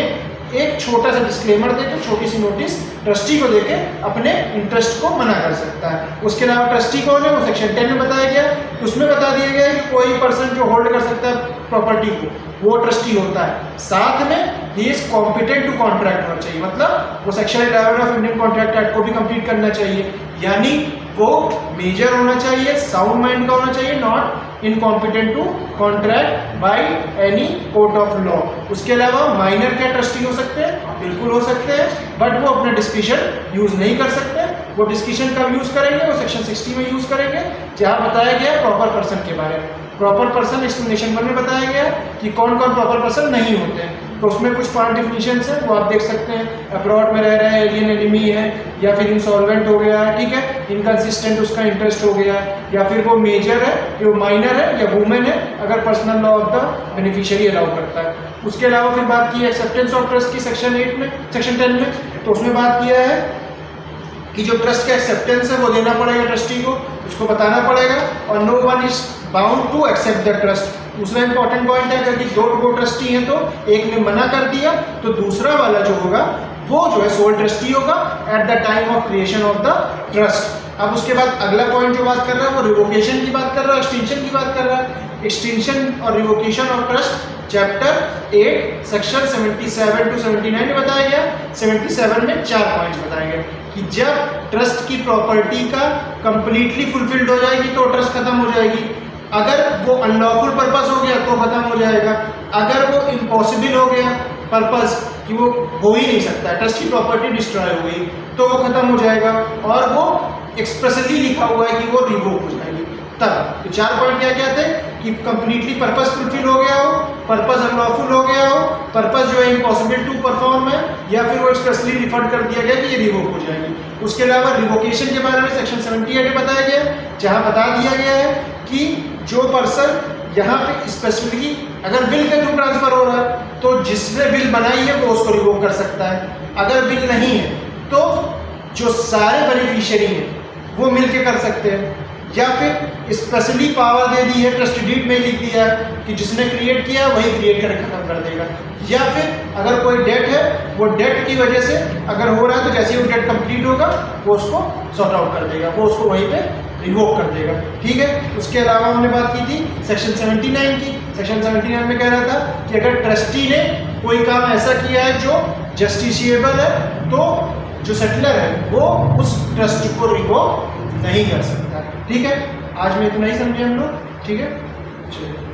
एक छोटा सा डिस्क्लेमर देके, छोटी सी नोटिस ट्रस्टी को देके अपने इंटरेस्ट को मना कर सकता है। उसके अलावा ट्रस्टी कौन है? वो सेक्शन 10 में बताया गया है। उसमें बता दिया गया है कि कोई पर्सन जो होल्ड कर सकता है प्रॉपर्टी को वो ट्रस्टी होता है। साथ में ही इज कॉम्पिटेंट टू कॉन्ट्रैक्ट होना चाहिए, मतलब वो section 11 of Indian contract act को भी कंप्लीट करना चाहिए। यानी वो मेजर होना चाहिए, साउंड माइंड का होना चाहिए, not incompetent to contract by any court of law. उसके अलावा माइनर क्या ट्रस्टी हो सकते हैं? बिल्कुल हो सकते हैं, बट वो अपना डिस्क्रिशन यूज नहीं कर सकते। वो डिस्क्रिशन कब यूज करेंगे? वो सेक्शन 60 में यूज करेंगे, जहाँ बताया गया प्रॉपर पर्सन के बारे में। प्रॉपर पर्सन एक्सप्लेनेशन 1 में बताया गया कि कौन कौन प्रॉपर पर्सन नहीं होते हैं। तो उसमें कुछ 5 डिफिनीशंस हैं, वो आप देख सकते हैं। अब्रॉड में रह रहा है, एलियन एनिमी है, या फिर इंसॉल्वेंट हो गया है, ठीक है, इनकंसिस्टेंट उसका इंटरेस्ट हो गया है, या फिर वो मेजर है, वो माइनर है, या वुमेन है, अगर personal law of the beneficiary allow करता है। उसके अलावा फिर बात की है एक्सेप्टेंस ऑफ ट्रस्ट की सेक्शन 8 में, सेक्शन 10 में। तो उसमें बात किया है कि जो ट्रस्ट का एक्सेप्टेंस है वो देना पड़ेगा ट्रस्टी को, उसको बताना पड़ेगा, और no one is bound to accept the trust. दूसरा इंपॉर्टेंट पॉइंट है, अगर 2 ट्रस्टी हैं तो एक ने मना कर दिया तो दूसरा वाला जो होगा वो जो है सोल ट्रस्टी होगा at the time of creation of the trust. अब उसके बाद अगला पॉइंट जो बात कर रहा है वो रिवोकेशन की बात कर रहा है, एक्सटेंशन की बात कर रहा है। एक्सटेंशन और revocation of trust chapter 8 section 77 to 79 में बताया गया। 77 में 4 पॉइंट्स बताए गए कि जब ट्रस्ट की प्रॉपर्टी का कंप्लीटली फुलफिल्ड हो जाएगी तो ट्रस्ट खत्म हो जाएगी। अगर वो अनलॉफुल पर्पस हो गया तो खत्म हो जाएगा। अगर वो इम्पॉसिबल हो गया पर्पस कि वो हो ही नहीं सकता, ट्रस्ट की प्रॉपर्टी डिस्ट्रॉय हो गई, तो वो खत्म हो जाएगा। और वो एक्सप्रेसली लिखा हुआ है कि वो रिवोक हो जाएगी तब। तो 4 पॉइंट क्या क्या थे कि कंप्लीटली पर्पस फुलफिल हो गया हो, पर्पस अनलॉफुल हो गया हो, पर्पस जो है इम्पॉसिबल टू परफॉर्म है, या फिर वो एक्सप्रेसली रिफर कर दिया गया कि ये रिवोक हो जाएगी। उसके अलावा रिवोकेशन के बारे में सेक्शन 78 में बताया गया, जहाँ बता दिया गया है कि जो पर्सन यहाँ पे स्पेसिफिकली अगर विल के थ्रू ट्रांसफर हो रहा है तो जिसने विल बनाई है वो उसको रिवोक कर सकता है। अगर विल नहीं है तो जो सारे बेनिफिशियरी हैं वो मिलके कर सकते हैं। या फिर स्पेशली पावर दे दी है, ट्रस्ट डीड में लिख दिया है कि जिसने क्रिएट किया वही क्रिएट करके खत्म कर देगा। या फिर अगर कोई डेट है, वो डेट की वजह से अगर हो रहा है तो जैसे ही वो डेट कंप्लीट होगा वो उसको सॉर्ट आउट कर देगा, वो उसको वहीं पे रिवोक कर देगा। ठीक है। उसके अलावा हमने बात की थी सेक्शन 79 की। सेक्शन 79 में कह रहा था कि अगर ट्रस्टी ने कोई काम ऐसा किया है जो जस्टिशिएबल है तो जो सेटलर है वो उस ट्रस्ट को रिवोक नहीं कर सकता। ठीक है। आज में इतना ही समझे हम लोग। ठीक है। चलिए।